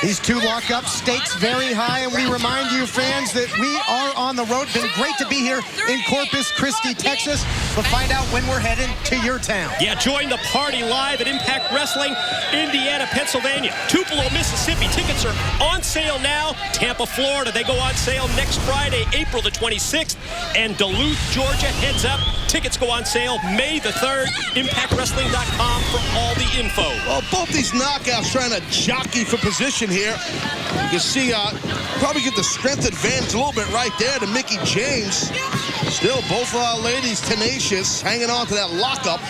Speaker 7: These 2 lock-up, stakes very high, and we remind you, fans, that we are on the road. Been great to be here in Corpus Christi, Texas, but find out when we're headed to your town.
Speaker 5: Yeah, join the party live at Impact Wrestling, Indiana, Pennsylvania. Tupelo, Mississippi. Tickets are on sale now. Tampa, Florida, they go on sale next Friday, April the 26th. And Duluth, Georgia, heads up. Tickets go on sale May the 3rd. ImpactWrestling.com for all the info.
Speaker 2: Well, both these knockouts trying to jockey for position here. You can see probably get the strength advantage a little bit right there to Mickie James. Still, both ladies tenacious, hanging on to that lockup.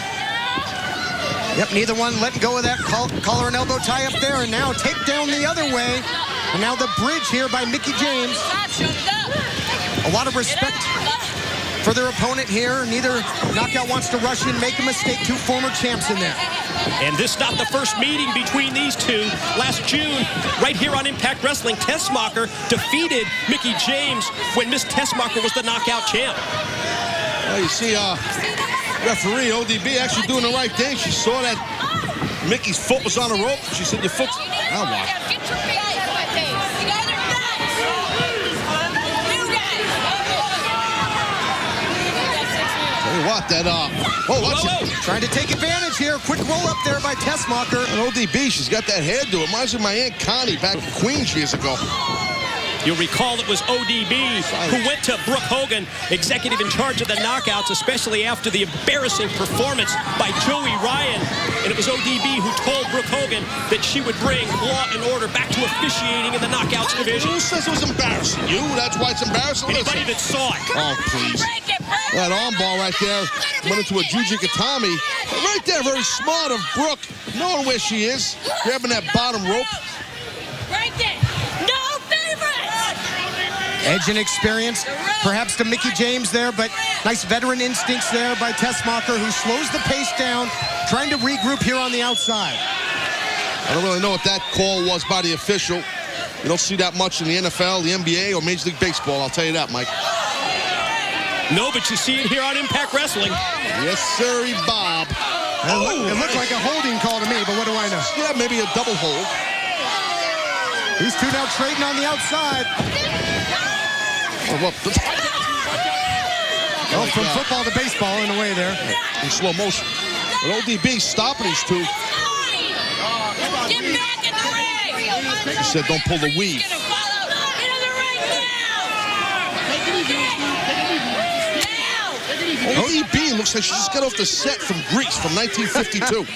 Speaker 7: Yep, neither one letting go of that collar and elbow tie up there, and now takedown the other way. And now the bridge here by Mickie James. A lot of respect for their opponent here. Neither knockout wants to rush in, make a mistake. 2 former champs in there.
Speaker 5: And this is not the first meeting between these two. Last June, right here on Impact Wrestling, Tessmacher defeated Mickie James when Miss Tessmacher was the knockout champ.
Speaker 2: Well, you see referee ODB actually doing the right thing. She saw that Mickey's foot was on the rope. She said, your foot's... Now watch. What that
Speaker 7: trying to take advantage here. Quick roll up there by Tessmacher.
Speaker 2: And ODB, she's got that hairdo. It reminds me of my Aunt Connie back in Queens years ago.
Speaker 5: You'll recall it was ODB who went to Brooke Hogan, executive in charge of the Knockouts, especially after the embarrassing performance by Joey Ryan. And it was ODB who told Brooke Hogan that she would bring law and order back to officiating in the Knockouts division.
Speaker 2: Who says it was embarrassing? You? That's why it's embarrassing?
Speaker 5: Anybody that saw it.
Speaker 2: Oh, please. That armbar right there went into a Jujikatami. Right there, very smart of Brooke, knowing where she is, grabbing that bottom rope.
Speaker 14: Right there. No favorites.
Speaker 7: Edge and experience, perhaps to Mickie James there, but nice veteran instincts there by Tessmacher, who slows the pace down, trying to regroup here on the outside.
Speaker 2: I don't really know what that call was by the official. You don't see that much in the NFL, the NBA, or Major League Baseball, I'll tell you that, Mike.
Speaker 5: No, but you see it here on Impact Wrestling.
Speaker 2: Yes, sirree, Bob.
Speaker 7: It looked like a holding call to me, but what do I know?
Speaker 2: Yeah, maybe a double hold.
Speaker 7: These two now trading on the outside.
Speaker 2: Well,
Speaker 7: from football to baseball in a way there.
Speaker 2: In slow motion. But ODB stopping these two.
Speaker 14: Get back in the ring.
Speaker 2: He said don't pull the weave. ODB looks like she just got off the set from Greece from 1952.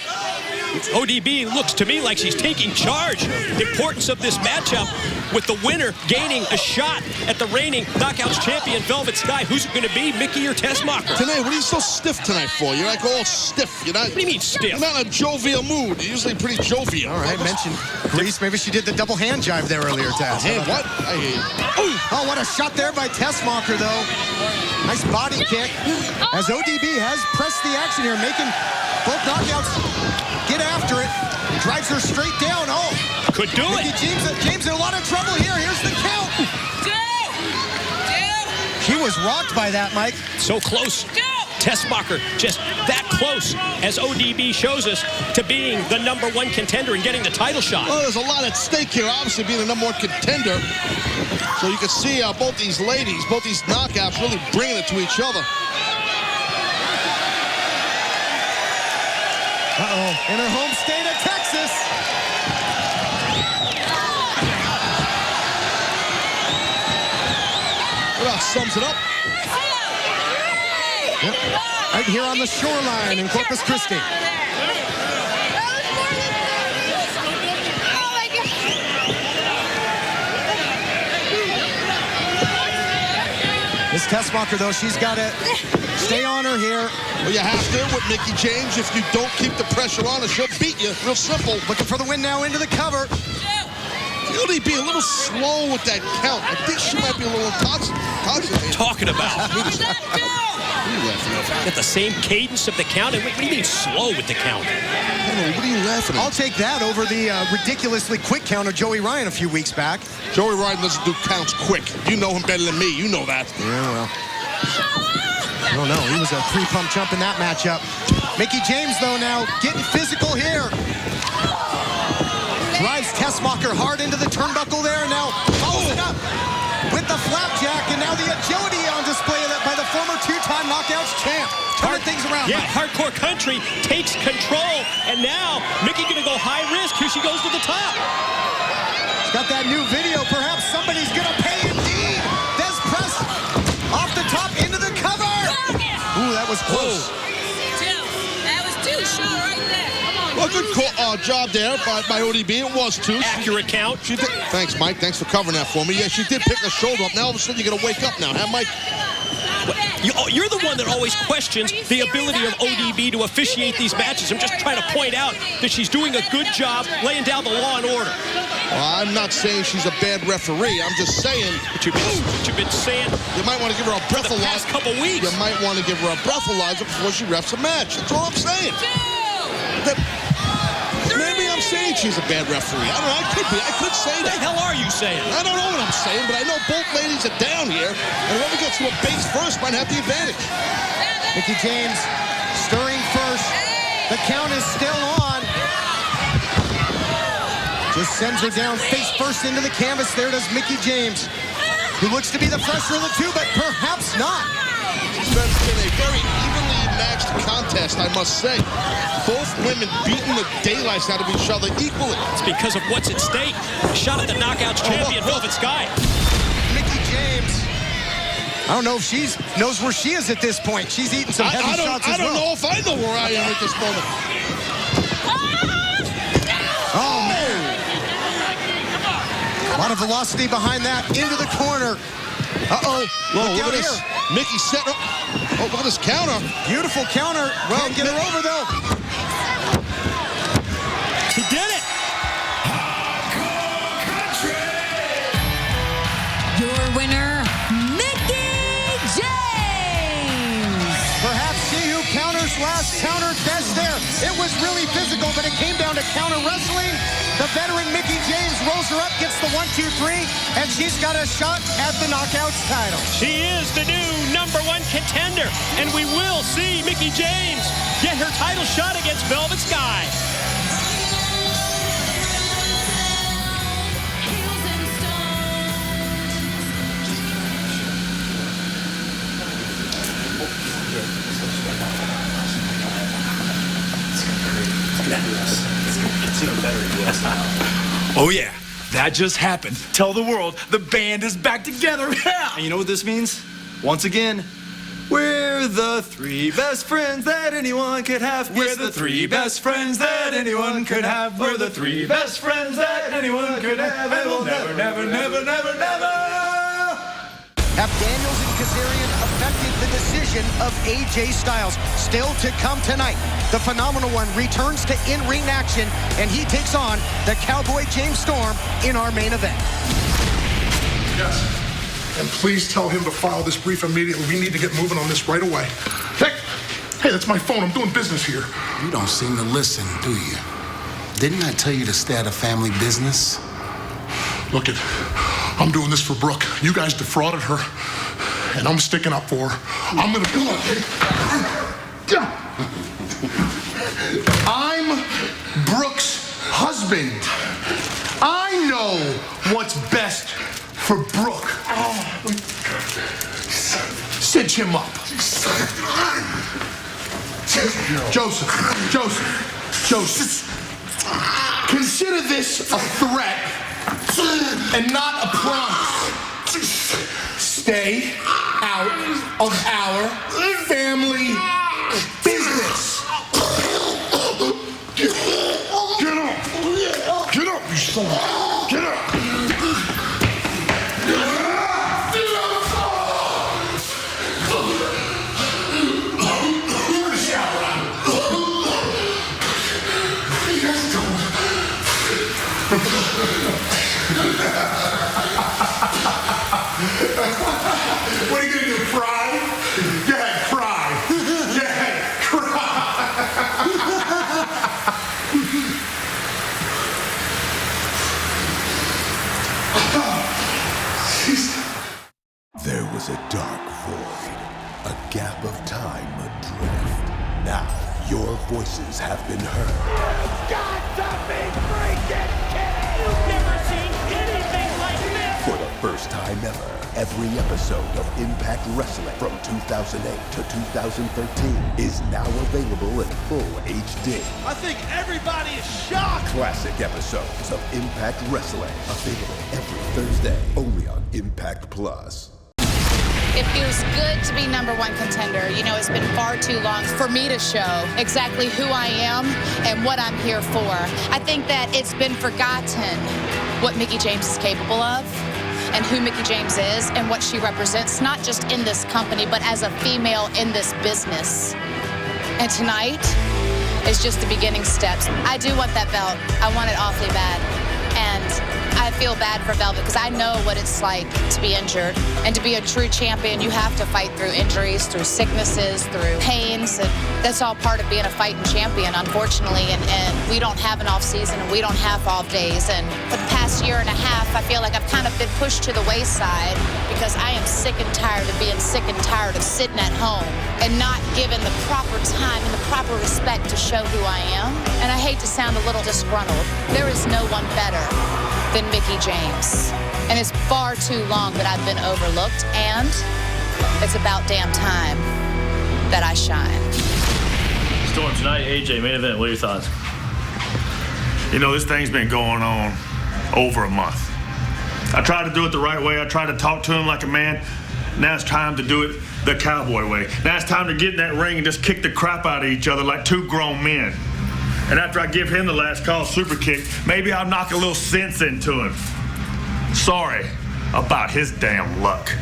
Speaker 5: ODB looks to me like she's taking charge. The importance of this matchup with the winner gaining a shot at the reigning Knockouts champion, Velvet Sky. Who's it going to be, Mickie or Tessmacher?
Speaker 2: Tenay, what are you so stiff tonight for? You're like all stiff. You're not.
Speaker 5: What do you mean stiff?
Speaker 2: You're not in a jovial mood. You're usually pretty jovial.
Speaker 7: All right, mentioned Greece. Maybe she did the double hand jive there earlier, Tess.
Speaker 2: Hey, what? I hear you.
Speaker 7: Oh, what a shot there by Tessmacher, though. Nice body kick. As ODB has pressed the action here, making both Knockouts get after it. He drives her straight down. Oh,
Speaker 5: could do it.
Speaker 7: James in a lot of trouble here. Here's the count. She was rocked by that, Mike.
Speaker 5: So close. Tessmacher just that close, as ODB shows us, to being the #1 contender and getting the title shot.
Speaker 2: Well, there's a lot at stake here, obviously being the #1 contender. So you can see both these ladies, both these knockouts really bringing it to each other.
Speaker 7: Uh-oh, in her home state of Texas.
Speaker 2: Well, sums it up.
Speaker 7: Yep. Right here on the shoreline in Corpus Christi. This Tessmacher, though, she's got to stay on her here.
Speaker 2: Well, you have to with Mickie James. If you don't keep the pressure on her, she'll beat you. Real simple.
Speaker 7: Looking for the win now into the cover.
Speaker 2: She'll be a little slow with that count. I think she might be a little intoxicated.
Speaker 5: Talking about. Got the same cadence of the count. And what do you mean slow with the count?
Speaker 2: What are you laughing at?
Speaker 7: I'll take that over the ridiculously quick count of Joey Ryan a few weeks back.
Speaker 2: Joey Ryan doesn't do counts quick. You know him better than me. You know that.
Speaker 7: Yeah, well. I don't know. He was a 3-pump jump in that matchup. Mickie James, though, now getting physical here. Drives Tessmacher hard into the turnbuckle there, and now follows it up with the flapjack, and now the agility on display by the former 2-time Knockouts champ. Turning things around.
Speaker 5: Yeah, Hardcore Country takes control, and now Mickie going to go high risk. Here she goes to the top.
Speaker 7: She's got that new video. Perhaps somebody's going to pay indeed. Des press off the top into the cover. Ooh, that was close.
Speaker 11: That was too short right there.
Speaker 2: Well, good job there by ODB. It was too.
Speaker 5: Accurate count.
Speaker 2: She did. Thanks, Mike. Thanks for covering that for me. Yeah, she did pick her shoulder up. Now all of a sudden you're going to wake up now, huh, Mike?
Speaker 5: You're the one that always questions the ability of ODB to officiate these matches. I'm just trying to point out that she's doing a good job laying down the law and order.
Speaker 2: Well, I'm not saying she's a bad referee. I'm just saying.
Speaker 5: What you've been saying.
Speaker 2: You might want to give her a breathalyzer.
Speaker 5: The past couple weeks.
Speaker 2: You might want to give her a breathalyzer before she refs a match. That's all I'm saying. Maybe I'm saying she's a bad referee. I don't know. I could say that.
Speaker 5: What the hell are you saying?
Speaker 2: I don't know what I'm saying, but I know both ladies are down here, and whoever gets to a base first might have the advantage.
Speaker 7: Mickie James stirring first. The count is still on. Just sends her down face first into the canvas. There does Mickie James, who looks to be the fresher of the two, but perhaps not.
Speaker 2: It's been a very evenly matched contest, I must say. Both women beating the daylights out of each other equally.
Speaker 5: It's because of what's at stake. Shot at the Knockouts champion, Velvet Sky.
Speaker 7: Mickie James. I don't know if she knows where she is at this point. She's eating some heavy shots as well.
Speaker 2: I don't know if I know where I am at this moment.
Speaker 7: Oh, man. A lot of velocity behind that. Into the corner. Uh-oh.
Speaker 2: Whoa, look at this. Mickie set up. Oh, look at this counter.
Speaker 7: Beautiful counter. Well, get her over, though.
Speaker 5: He did it.
Speaker 11: Your winner, Mickie James.
Speaker 7: Perhaps she who counters last countered best there. It was really physical, but it came down to counter wrestling. The veteran Mickie James rolls her up, gets the 1, 2, 3, and she's got a shot at the Knockouts title.
Speaker 5: She is the new #1 contender, and we will see Mickie James get her title shot against Velvet Sky.
Speaker 18: Oh yeah, that just happened. Tell the world the band is back together. Yeah.
Speaker 22: And you know what this means? Once again,
Speaker 4: We're the three best friends that anyone could have. We're the three best friends that anyone could have. We're the three best friends that anyone could have. And we'll never, never, never, never, never.
Speaker 7: Have Daniels and Kazarian affected the decision of AJ Styles? Still to come tonight, the Phenomenal One returns to in-ring action, and he takes on the Cowboy James Storm in our main event.
Speaker 6: Yes, and please tell him to file this brief immediately. We need to get moving on this right away. Hey, that's my phone. I'm doing business here.
Speaker 12: You don't seem to listen, do you? Didn't I tell you to stay out of family business?
Speaker 6: Look it, I'm doing this for Brooke. You guys defrauded her, and I'm sticking up for her. I'm gonna do it. I'm Brooke's husband. I know what's best for Brooke. Cinch him up. Joseph. Consider this a threat and not a promise. Stay out of our family business. Get up. Get up, you son. Get up. What are you gonna do, cry? Go ahead, cry. Go ahead, cry.
Speaker 13: There was a dark void, a gap of time adrift. Now, your voices have been heard.
Speaker 14: You've got to be freaking kidding! You've never seen anything like this!
Speaker 13: For the first time ever, every episode of Impact Wrestling from 2008 to 2013 is now available in full HD.
Speaker 2: I think everybody is shocked.
Speaker 13: Classic episodes of Impact Wrestling available every Thursday only on Impact Plus.
Speaker 8: It feels good to be #1 contender. You know, it's been far too long for me to show exactly who I am and what I'm here for. I think that it's been forgotten what Mickie James is capable of and who Mickie James is and what she represents, not just in this company, but as a female in this business. And tonight is just the beginning steps. I do want that belt. I want it awfully bad. And I feel bad for Velvet because I know what it's like to be injured. And to be a true champion, you have to fight through injuries, through sicknesses, through pains. And that's all part of being a fighting champion, unfortunately. And we don't have an off season and we don't have off days. And for the past year and a half, I feel like I've kind of been pushed to the wayside because I am sick and tired of being sick and tired of sitting at home and not given the proper time and the proper respect to show who I am. And I hate to sound a little disgruntled. There is no one better than Mickie James. And it's far too long that I've been overlooked, and it's about damn time that I shine.
Speaker 17: Storm tonight, AJ, main event, what are your thoughts?
Speaker 10: You know, this thing's been going on over a month. I tried to do it the right way. I tried to talk to him like a man. Now it's time to do it the Cowboy way. Now it's time to get in that ring and just kick the crap out of each other like two grown men. And after I give him the last call super kick, maybe I'll knock a little sense into him. Sorry about his damn luck.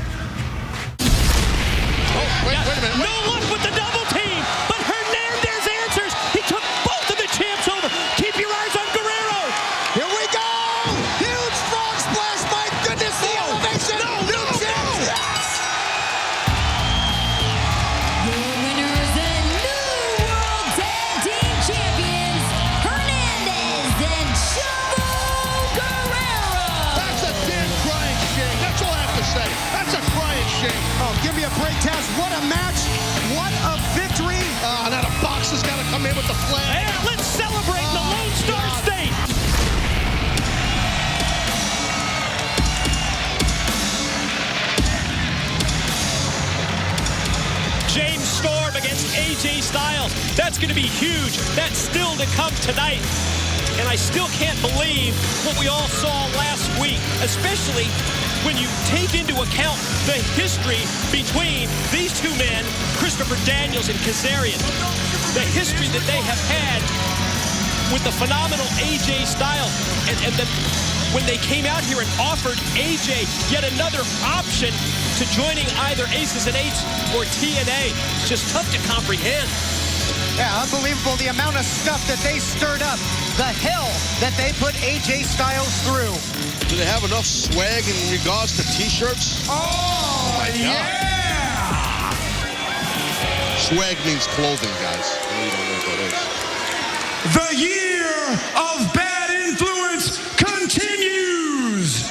Speaker 2: Oh, wait a minute.
Speaker 5: No luck with the double team, but Hernandez answers. He took both of the champs over. Keep your eyes on Guerrero.
Speaker 7: Here we go! Huge frog splash, my goodness, the elevation! No! Yes!
Speaker 11: Your winners and new World Tag Team Champions, Hernandez and Chavo Guerrero.
Speaker 2: That's a damn crying shame. That's all I have to say. That's a crying shame.
Speaker 7: Oh, give me a break, Taz. What a match. What a victory.
Speaker 2: Now the box has got to come in with the flag.
Speaker 5: And let's celebrate in the Lone Star State. James Storm against AJ Styles. That's going to be huge. That's still to come tonight. And I still can't believe what we all saw last week, especially when you take into account the history between these two men, Christopher Daniels and Kazarian, the history that they have had with the phenomenal AJ Styles, and then when they came out here and offered AJ yet another option to joining either Aces and Eights or TNA, it's just tough to comprehend.
Speaker 7: Yeah, unbelievable the amount of stuff that they stirred up, the hell that they put AJ Styles through.
Speaker 2: Do they have enough swag in regards to T-shirts?
Speaker 7: Oh,
Speaker 2: yeah! Swag means clothing, guys. You don't know what that is.
Speaker 15: The year of bad influence continues.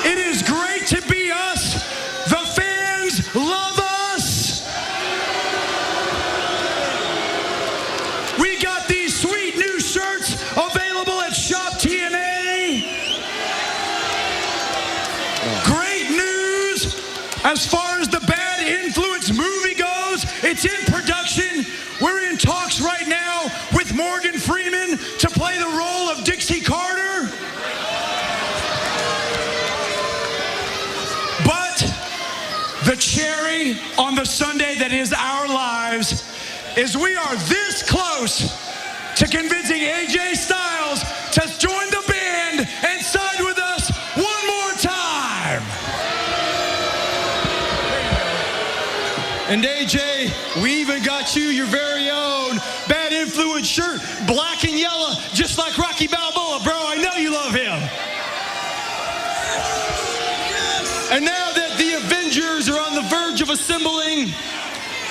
Speaker 15: It is great to be us. The fans love us. We got these sweet new shirts available at Shop TNA. Great news as far as the Bad Influence movie goes. It's in production. We're in talks right now with Morgan Freeman to play the role of Dixie Carter. But the cherry on the sundae that is our lives is we are this close to convincing AJ Styles to join the band and sign with us one more time. And AJ, we even got you your very own Bad Influence shirt, black and yellow, just like Rocky Balboa, bro. I know you love him. And now that the Avengers are on the verge of assembling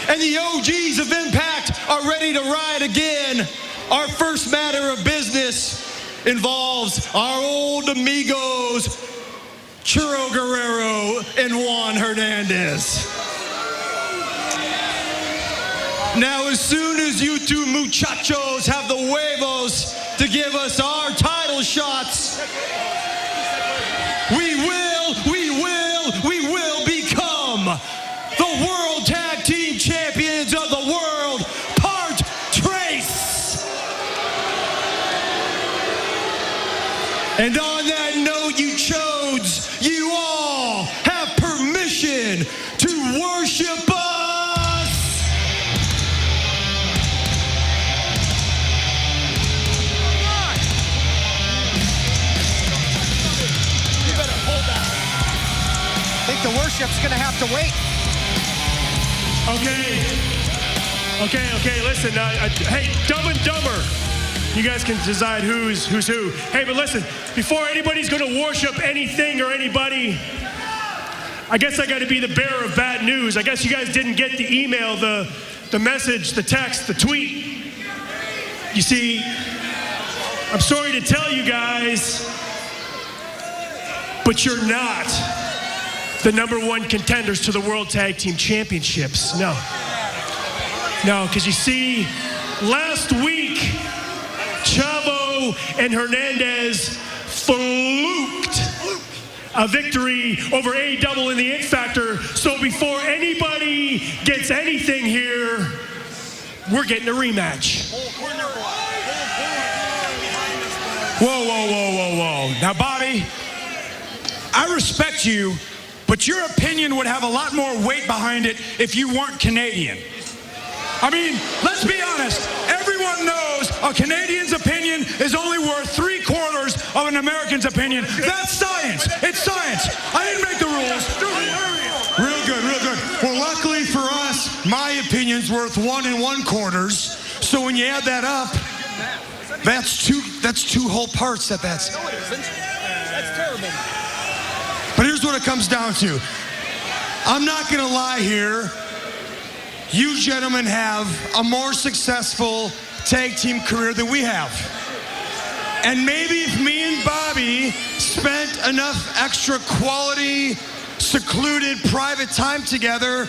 Speaker 15: and the OGs of Impact are ready to ride again, our first matter of business involves our old amigos, Chavo Guerrero and Juan Hernandez. Now, as soon as you two muchachos have the huevos to give us our title shots, we will become the World Tag Team Champions of the World, part Trace. And on that note, you chodes, you all have permission to worship us.
Speaker 7: The worship's gonna have to wait.
Speaker 16: Okay, listen, hey, Dumb and Dumber, you guys can decide who's who. Hey, but listen, before anybody's gonna worship anything or anybody, I guess I gotta be the bearer of bad news. I guess you guys didn't get the email, the message, the text, the tweet. You see, I'm sorry to tell you guys, but you're not the #1 contenders to the World Tag Team Championships. No, because you see, last week, Chavo and Hernandez fluked a victory over A-Double in the It Factor. So before anybody gets anything here, we're getting a rematch. Whoa. Now, Bobby, I respect you, but your opinion would have a lot more weight behind it if you weren't Canadian. I mean, let's be honest. Everyone knows a Canadian's opinion is only worth 3/4 of an American's opinion. That's science. It's science. I didn't make the rules. Real good. Well, luckily for us, my opinion's worth 1 1/4. So when you add that up, that's two whole parts. That's terrible. But here's what it comes down to. I'm not gonna lie here. You gentlemen have a more successful tag team career than we have. And maybe if me and Bobby spent enough extra quality, secluded, private time together,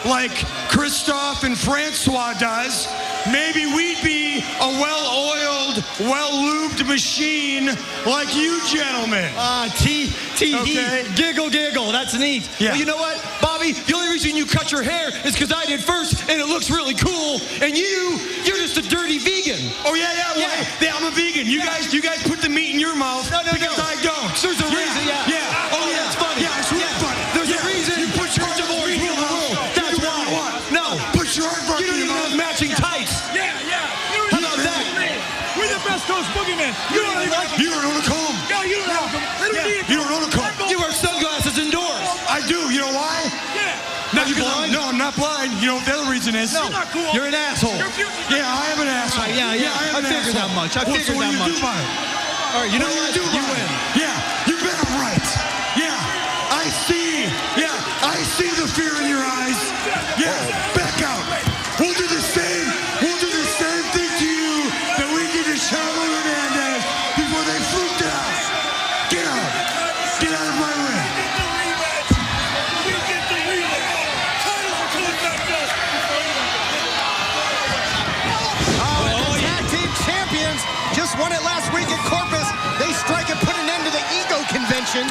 Speaker 16: like Christoph and Francois does, maybe we'd be a well-oiled, well-lubed machine like you gentlemen.
Speaker 19: Okay. Giggle. That's neat.
Speaker 15: Yeah.
Speaker 19: Well, you know what, Bobby? The only reason you cut your hair is because I did first, and it looks really cool. And you're just a dirty vegan.
Speaker 15: Oh yeah. I'm a vegan. You guys put the meat in your mouth because I don't.
Speaker 19: There's a your heart broken. You don't even have matching tights.
Speaker 16: Yeah.
Speaker 19: How about that?
Speaker 16: We're the best coast boogeyman. You don't even like
Speaker 19: You don't know the comb.
Speaker 16: No, you don't have them.
Speaker 19: You don't know the comb. You wear sunglasses indoors. I do. You know why?
Speaker 16: Yeah.
Speaker 19: Not you blind? No, I'm not blind. You know what the other reason is?
Speaker 16: No. You're not cool.
Speaker 19: You're an asshole. Yeah, I am an asshole.
Speaker 7: Yeah. I figured that much. I figured that much.
Speaker 19: What do you do about it?
Speaker 7: All right, you know what?
Speaker 19: You win. Yeah, you bet I'm right. Yeah, I see. Yeah, I see the fear in your eyes. Yeah, back out. We'll do the same. We'll do the same thing to you that we did to Chavo Hernandez before they fluked out. Get out. Get out of my way.
Speaker 7: Tag team champions just won it last week at Corpus. They strike and put an end to the ego convention.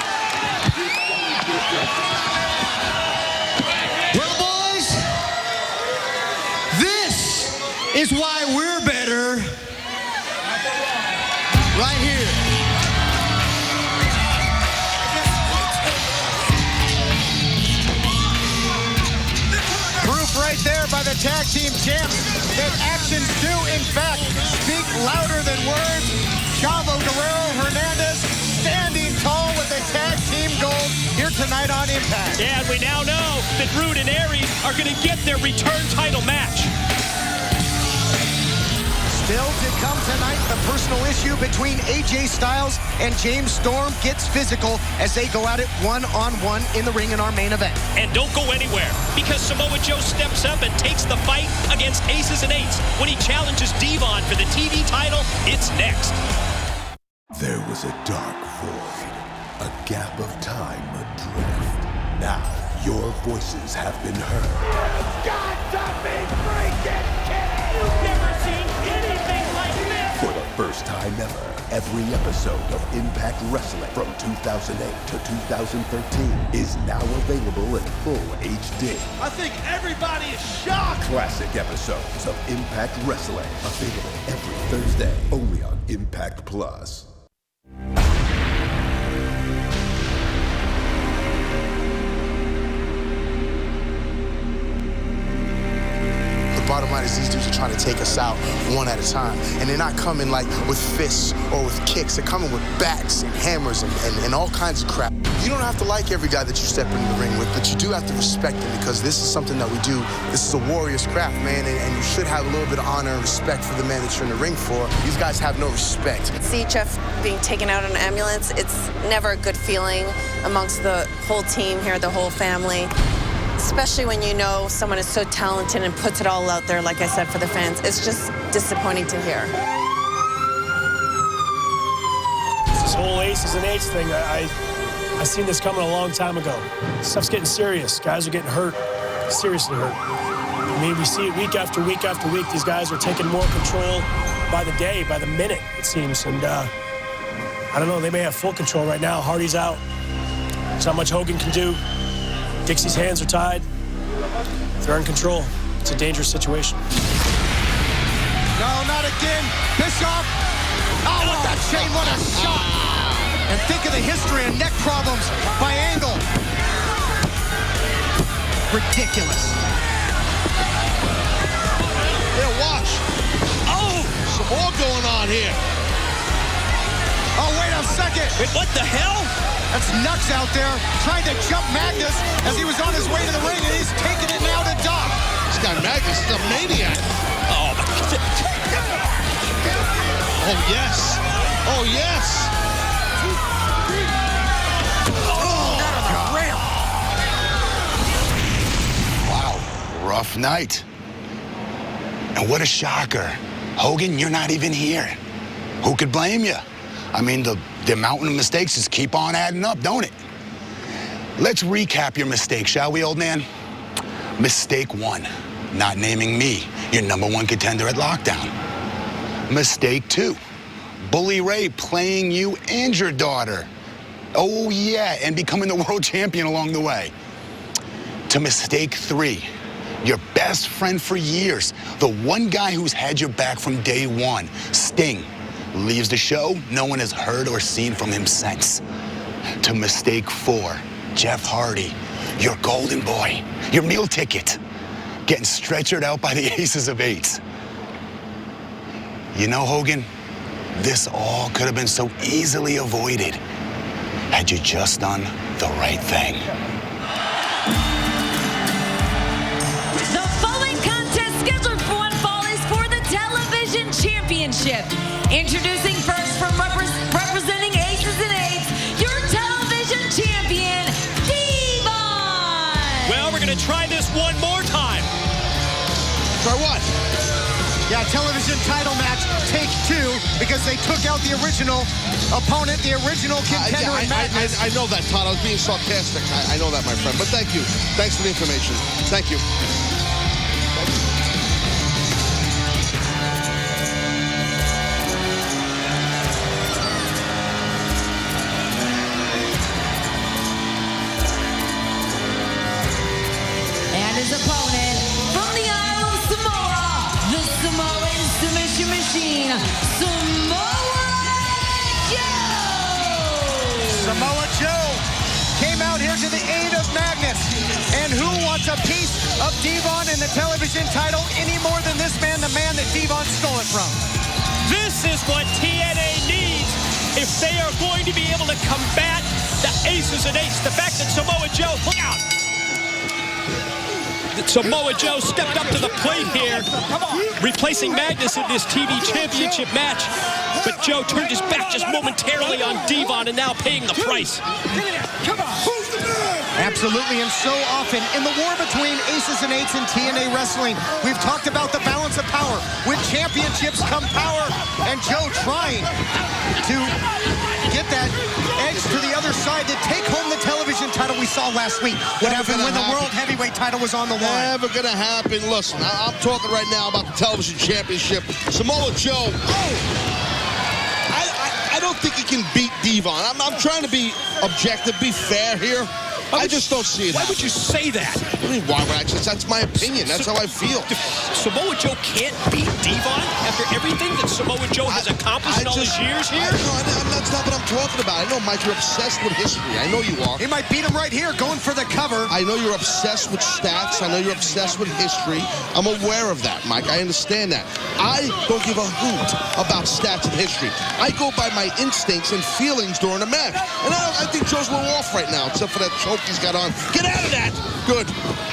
Speaker 19: Well, boys, this is why we're better right here.
Speaker 7: Proof right there by the tag team champs that actions do, in fact, speak louder than words. Chavo Guerrero and Hernandez standing tall with the tag team gold here tonight on Impact.
Speaker 5: Yeah, and we now know that Roode and Aries are going to get their return title match.
Speaker 7: Still to come tonight, the personal issue between AJ Styles and James Storm gets physical as they go at it one-on-one in the ring in our main event.
Speaker 5: And don't go anywhere, because Samoa Joe steps up and takes the fight against Aces and Eights when he challenges Devon for the TV title. It's next.
Speaker 13: There was a dark void, a gap of time adrift. Now, your voices have been heard.
Speaker 14: Got to be freaking kidding! You've never seen anything like this!
Speaker 13: For the first time ever, every episode of Impact Wrestling from 2008 to 2013 is now available in full HD.
Speaker 2: I think everybody is shocked.
Speaker 13: Classic episodes of Impact Wrestling available every Thursday only on Impact Plus.
Speaker 1: Bottom line is these dudes are trying to take us out one at a time. And they're not coming like with fists or with kicks. They're coming with bats and hammers and all kinds of crap. You don't have to like every guy that you step into the ring with, but you do have to respect them because this is something that we do. This is a warrior's craft, man, and you should have a little bit of honor and respect for the man that you're in the ring for. These guys have no respect.
Speaker 9: See Jeff being taken out in an ambulance, it's never a good feeling amongst the whole team here, the whole family. Especially when you know someone is so talented and puts it all out there, like I said, for the fans. It's just disappointing to hear.
Speaker 20: This whole Aces and Eights thing, I seen this coming a long time ago. Stuff's getting serious. Guys are getting hurt, seriously hurt. I mean, we see it week after week after week. These guys are taking more control by the day, by the minute, it seems. And I don't know, they may have full control right now. Hardy's out. There's not much Hogan can do. Dixie's hands are tied. They're in control. It's a dangerous situation.
Speaker 7: No, not again. Bischoff. Oh, what that chain, what a shot. And think of the history of neck problems by Angle. Ridiculous.
Speaker 2: Yeah, watch. Oh, some more going on here.
Speaker 7: Oh, wait a second.
Speaker 5: Wait, what the hell?
Speaker 7: That's Nux out there trying to jump Magnus as he was on his way to the ring, and he's taking it now to Doc.
Speaker 2: This guy Magnus is a maniac.
Speaker 5: Oh, my God.
Speaker 2: Oh, yes. Oh, yes.
Speaker 12: Wow, rough night. And what a shocker. Hogan, you're not even here. Who could blame you? I mean, the mountain of mistakes just keep on adding up, don't it? Let's recap your mistake, shall we, old man? Mistake 1, not naming me your #1 contender at Lockdown. Mistake 2, Bully Ray playing you and your daughter. Oh, yeah, and becoming the world champion along the way. To mistake 3, your best friend for years, the one guy who's had your back from day one, Sting, leaves the show. No one has heard or seen from him since. To mistake 4, Jeff Hardy, your golden boy, your meal ticket. getting stretchered out by the Aces of Eights. You know, Hogan, this all could have been so easily avoided had you just done the right thing.
Speaker 11: The following contest scheduled for one fall is for the Television Championship. Introducing first from representing Aces and Eights, your Television Champion, Devon!
Speaker 5: Well, we're going to try this one more time.
Speaker 2: Try what?
Speaker 7: Yeah, television title match, take 2, because they took out the original opponent, the original contender in Magnus.
Speaker 2: I know that, Todd. I was being sarcastic. I know that, my friend. But thank you. Thanks for the information. Thank you.
Speaker 11: And his opponent from the Isle of Samoa, the Samoan submission machine, Samoa Joe!
Speaker 7: Samoa Joe came out here to the aid of Magnus. And who wants a piece of Devon in the television title any more than this man, the man that Devon stole it from?
Speaker 5: This is what TNA needs if they are going to be able to combat the Aces and Eights. The fact that Samoa Joe, look out! Samoa Joe stepped up to the plate here, replacing Magnus in this TV championship match. But Joe turned his back just momentarily on Devon and now paying the price.
Speaker 7: Absolutely, and so often in the war between Aces and Eights and TNA Wrestling, we've talked about the balance of power. With championships come power, and Joe trying to get that edge to the other side to take home the television title we saw last week. What happened when the World Heavyweight title was on the line?
Speaker 2: Never gonna happen. Listen, I'm talking right now about the television championship. Samoa Joe. I don't think he can beat Devon. I'm trying to be objective, be fair here. I just don't see it.
Speaker 5: Why would you say that?
Speaker 2: I mean, why would I? That's my opinion. That's how I feel.
Speaker 5: Samoa Joe can't beat Devon after everything that Samoa Joe has accomplished in all his years here?
Speaker 2: That's not what I'm talking about. I know, Mike, you're obsessed with history. I know you are.
Speaker 7: He might beat him right here, going for the cover.
Speaker 2: I know you're obsessed with stats. I know you're obsessed with history. I'm aware of that, Mike. I understand that. I don't give a hoot about stats and history. I go by my instincts and feelings during a match. And I think Joe's a little off right now, except for that choke he's got on. Get out of that! Good.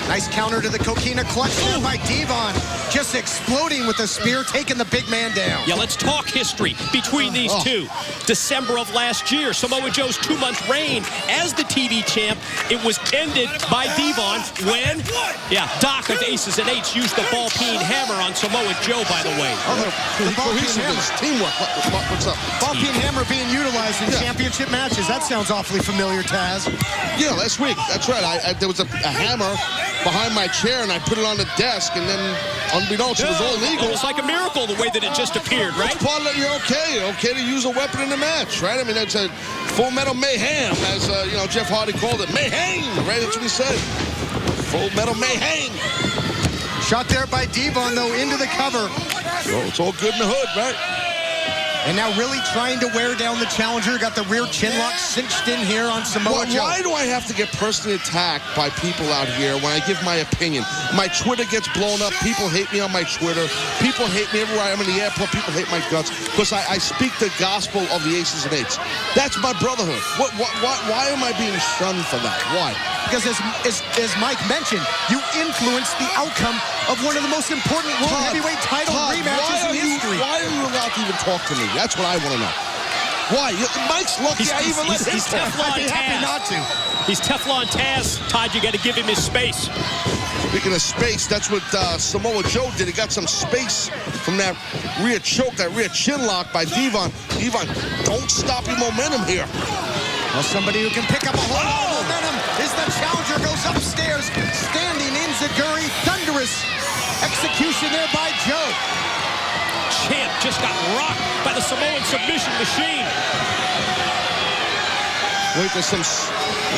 Speaker 7: Nice counter to the coquina clutch there by Devon. Just exploding with the spear, taking the big man down.
Speaker 5: Yeah, let's talk history between these two. December of last year, Samoa Joe's 2-month reign as the TV champ. It was ended by Devon when, Doc of Aces and Eights used the ball-peen hammer on Samoa Joe, by the way.
Speaker 7: The ball-peen hammer.
Speaker 2: Teamwork. What's up?
Speaker 7: Ball-peen hammer being utilized in championship matches. That sounds awfully familiar, Taz.
Speaker 2: Yeah, last week. That's right. There was a hammer behind my chair, and I put it on the desk, and then, unbeknownst, it was all legal.
Speaker 5: It was like a miracle the way that it just appeared, right?
Speaker 2: It's part of it. You're okay to use a weapon in the match, right? I mean, that's a Full Metal Mayhem, as Jeff Hardy called it. Mayhem, right? That's what he said. Full Metal Mayhem.
Speaker 7: Shot there by Devon, though, into the cover.
Speaker 2: Well, it's all good in the hood, right?
Speaker 7: And now really trying to wear down the challenger. Got the rear chin lock cinched in here on Samoa Joe.
Speaker 2: Why do I have to get personally attacked by people out here when I give my opinion? My Twitter gets blown up. People hate me on my Twitter. People hate me everywhere I'm in the airport. People hate my guts because I speak the gospel of the Aces and Eights. That's my brotherhood. Why am I being shunned for that? Why?
Speaker 7: Because as Mike mentioned, you influenced the outcome of one of the most important World Heavyweight title rematches in history.
Speaker 2: Why are you allowed to even talk to me? That's what I want to know. Why? Mike's lucky I even let him
Speaker 5: He's Teflon Taz.
Speaker 7: Happy not to.
Speaker 5: He's Teflon Taz. Todd, you got to give him his space.
Speaker 2: Speaking of space, that's what Samoa Joe did. He got some space from that rear choke, that rear chin lock by Devon. Devon, don't stop your momentum here.
Speaker 7: Well, somebody who can pick up a whole lot of momentum is the challenger. Goes upstairs, standing in Zaguri. Thunderous execution there by Joe.
Speaker 5: Champ just got rocked by the Samoan submission machine.
Speaker 2: Wait, there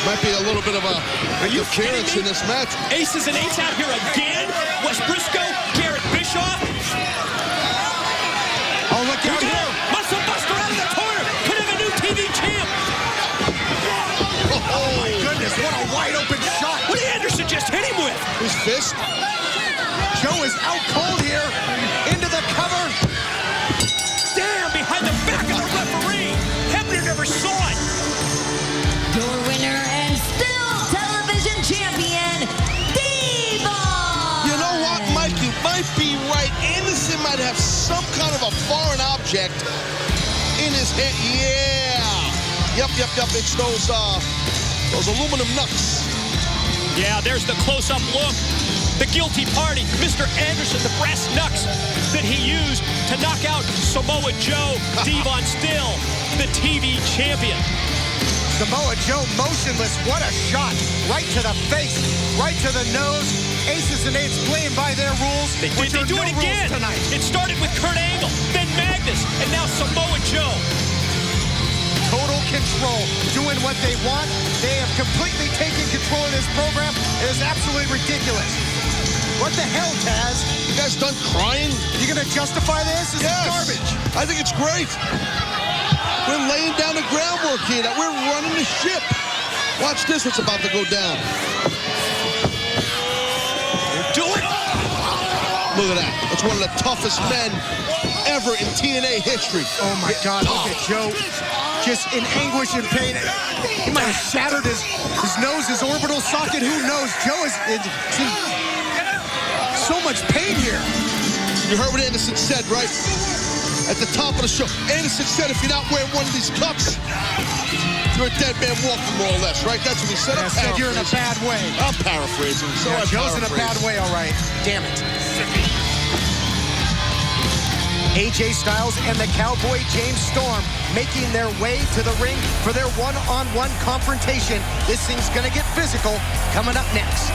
Speaker 2: might be a little bit of a interference in this match.
Speaker 5: Aces and Eights out here again. West Brisco, Garret, Bischoff.
Speaker 7: Oh, look out here.
Speaker 5: Muscle Buster out of the corner. Could have a new TV champ.
Speaker 7: Oh, my goodness, what a wide open shot.
Speaker 5: What did Anderson just hit him with?
Speaker 2: His fist.
Speaker 7: out cold here. Into the cover.
Speaker 5: Damn, behind the back of the referee. Hemme never saw it.
Speaker 11: Your winner and still television champion, Devon.
Speaker 2: You know what, Mike? You might be right. Anderson might have some kind of a foreign object in his head. Yeah. Yep. It's those aluminum knucks.
Speaker 5: Yeah, there's the close-up look. The guilty party, Mr. Anderson, the brass knucks that he used to knock out Samoa Joe. Devon still the TV champion.
Speaker 7: Samoa Joe motionless. What a shot. Right to the face, right to the nose. Aces and eights playing by their rules.
Speaker 5: They do it again.
Speaker 7: Tonight.
Speaker 5: It started with Kurt Angle, then Magnus, and now Samoa Joe.
Speaker 7: Total control, doing what they want. They have completely taken control of this program. It is absolutely ridiculous. What the hell, Taz?
Speaker 2: You guys done crying?
Speaker 7: You gonna justify this? This is garbage.
Speaker 2: I think it's great. We're laying down the groundwork here. That we're running the ship. Watch this, what's about to go down.
Speaker 5: Do it!
Speaker 2: Look at that. That's one of the toughest men ever in TNA history.
Speaker 7: Oh my God, look at Joe. Just in anguish and pain. He might have shattered his nose, his orbital socket. Who knows? Joe is in so much pain here.
Speaker 2: You heard what Anderson said, right? At the top of the show. Anderson said if you're not wearing one of these cups, you're a dead man walking, more or less, right? That's what he said.
Speaker 7: Yeah, said you're in a bad way.
Speaker 2: I'm paraphrasing. So
Speaker 7: yeah, Joe's in a bad way, all right. Damn it. AJ Styles and the Cowboy James Storm making their way to the ring for their one-on-one confrontation. This thing's gonna get physical. Coming up next.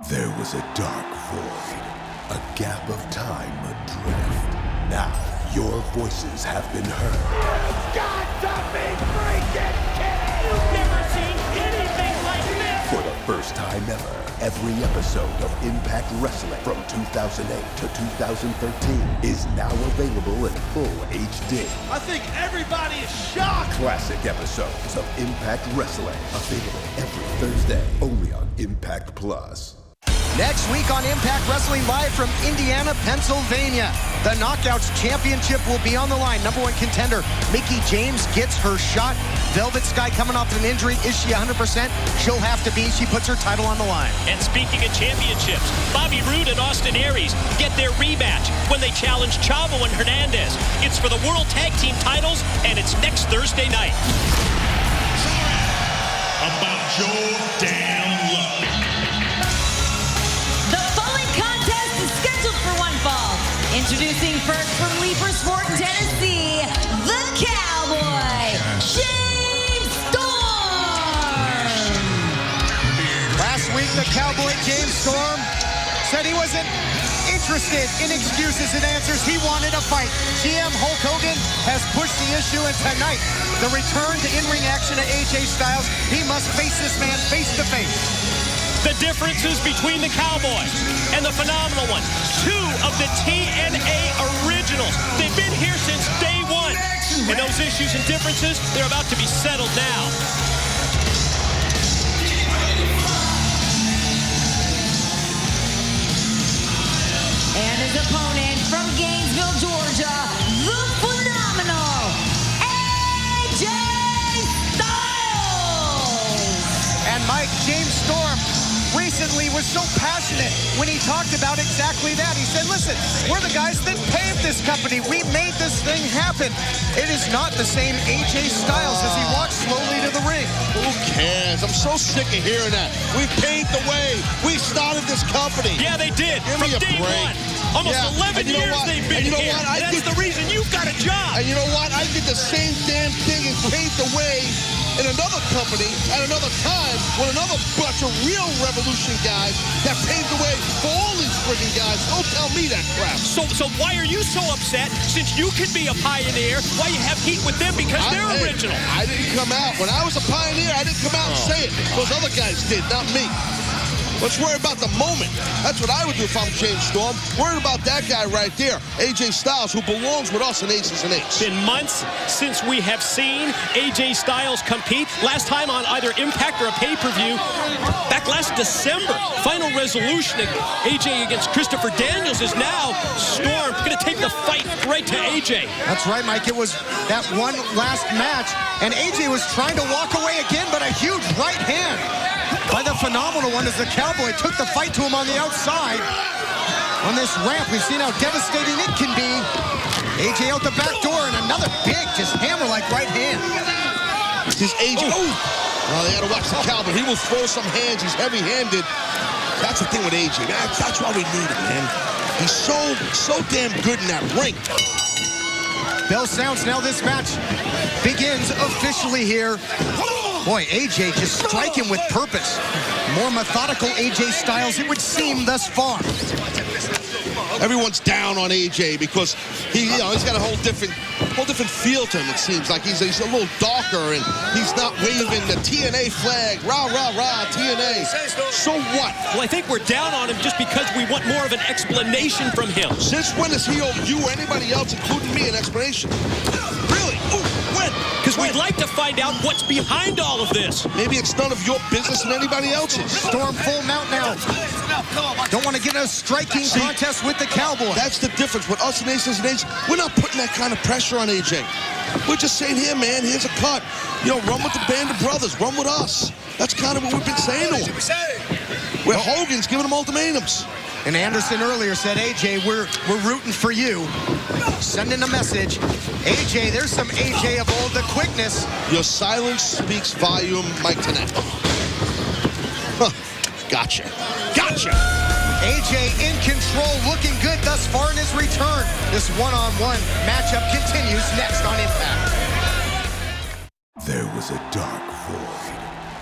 Speaker 13: There was a dark void, a gap of time adrift. Now, your voices have been heard.
Speaker 14: You've got to be freaking kidding! You've never seen anything like this!
Speaker 13: For the first time ever, every episode of Impact Wrestling from 2008 to 2013 is now available in full HD.
Speaker 2: I think everybody is shocked.
Speaker 13: Classic episodes of Impact Wrestling available every Thursday only on Impact Plus.
Speaker 7: Next week on Impact Wrestling live from Indiana, Pennsylvania. The Knockouts Championship will be on the line. #1 contender, Mickie James gets her shot. Velvet Sky coming off an injury. Is she 100%? She'll have to be. She puts her title on the line.
Speaker 5: And speaking of championships, Bobby Roode and Austin Aries get their rematch when they challenge Chavo and Hernandez. It's for the World Tag Team titles, and it's next Thursday night.
Speaker 14: About your damn luck.
Speaker 11: Introducing first from Leapersport, Tennessee, the Cowboy, James Storm.
Speaker 7: Last week, the Cowboy James Storm said he wasn't interested in excuses and answers. He wanted a fight. GM Hulk Hogan has pushed the issue, and tonight, the return to in-ring action at AJ Styles. He must face this man face to face.
Speaker 5: The differences between the Cowboy and the phenomenal one. Two of the TNA originals. They've been here since day one. And those issues and differences, they're about to be settled now.
Speaker 11: And his opponent from Gainesville, Georgia, the phenomenal AJ Styles.
Speaker 7: And Mike, James Storm recently was so passionate when he talked about exactly that. He said, listen, we're the guys that paved this company. We made this thing happen. It is not the same AJ Styles as he walks slowly to the ring.
Speaker 2: Who cares? I'm so sick of hearing that. We paved the way. We started this company.
Speaker 5: Yeah, they did.
Speaker 2: Give
Speaker 5: From
Speaker 2: me a
Speaker 5: day
Speaker 2: break.
Speaker 5: one. Almost 11 years they've been here. That's the reason you've got a job.
Speaker 2: And you know what? I did the same damn thing and paved the way in another company at another time with another bunch of real revolution guys that paved the way for all these freaking guys. Don't tell me that crap.
Speaker 5: So why are you so upset since you could be a pioneer? Why you have heat with them? Because they're original.
Speaker 2: I didn't come out. When I was a pioneer, I didn't come out and say it. Those other guys did, not me. Let's worry about the moment. That's what I would do if I'm James Storm. Worried about that guy right there, AJ Styles, who belongs with us in Aces and Eights.
Speaker 5: Been months since we have seen AJ Styles compete. Last time on either Impact or a pay-per-view, back last December. Final resolution, AJ against Christopher Daniels is now Storm going to take the fight right to AJ.
Speaker 7: That's right, Mike. It was that one last match, and AJ was trying to walk away again, but a huge right hand by the phenomenal one as the Cowboy took the fight to him on the outside. On this ramp, we've seen how devastating it can be. AJ out the back door, and another big, just hammer-like right hand.
Speaker 2: This AJ, well, they got to watch the Cowboy. He will throw some hands. He's heavy-handed. That's the thing with AJ. That's why we need him, man. He's so damn good in that ring.
Speaker 7: Bell sounds now. This match begins officially here. Boy, AJ just striking with purpose. More methodical AJ Styles, it would seem, thus far.
Speaker 2: Everyone's down on AJ because he's got a whole different feel to him. It seems like he's a little darker, and he's not waving the TNA flag. Rah, rah, rah, TNA. So what?
Speaker 5: Well, I think we're down on him just because we want more of an explanation from him.
Speaker 2: Since when does he owe you or anybody else, including me, an explanation? Really? Ooh, when?
Speaker 5: Because we'd like to find out what's behind all of this.
Speaker 2: Maybe it's none of your business and anybody else's.
Speaker 7: Storm full mount now. Don't want to get in a striking contest with the Cowboy.
Speaker 2: That's the difference with us and Aces and Eights. We're not putting that kind of pressure on AJ. We're just saying, here, man, here's a cut. Run with the Band of Brothers. Run with us. That's kind of what we've been saying to him. Where Hogan's giving him ultimatums.
Speaker 7: And Anderson earlier said, AJ, we're rooting for you. Sending a message. AJ, there's some AJ of old, the quickness.
Speaker 2: Your silence speaks volume, Mike Tenay. Gotcha.
Speaker 7: AJ in control, looking good thus far in his return. This one-on-one matchup continues next on Impact.
Speaker 13: There was a dark void,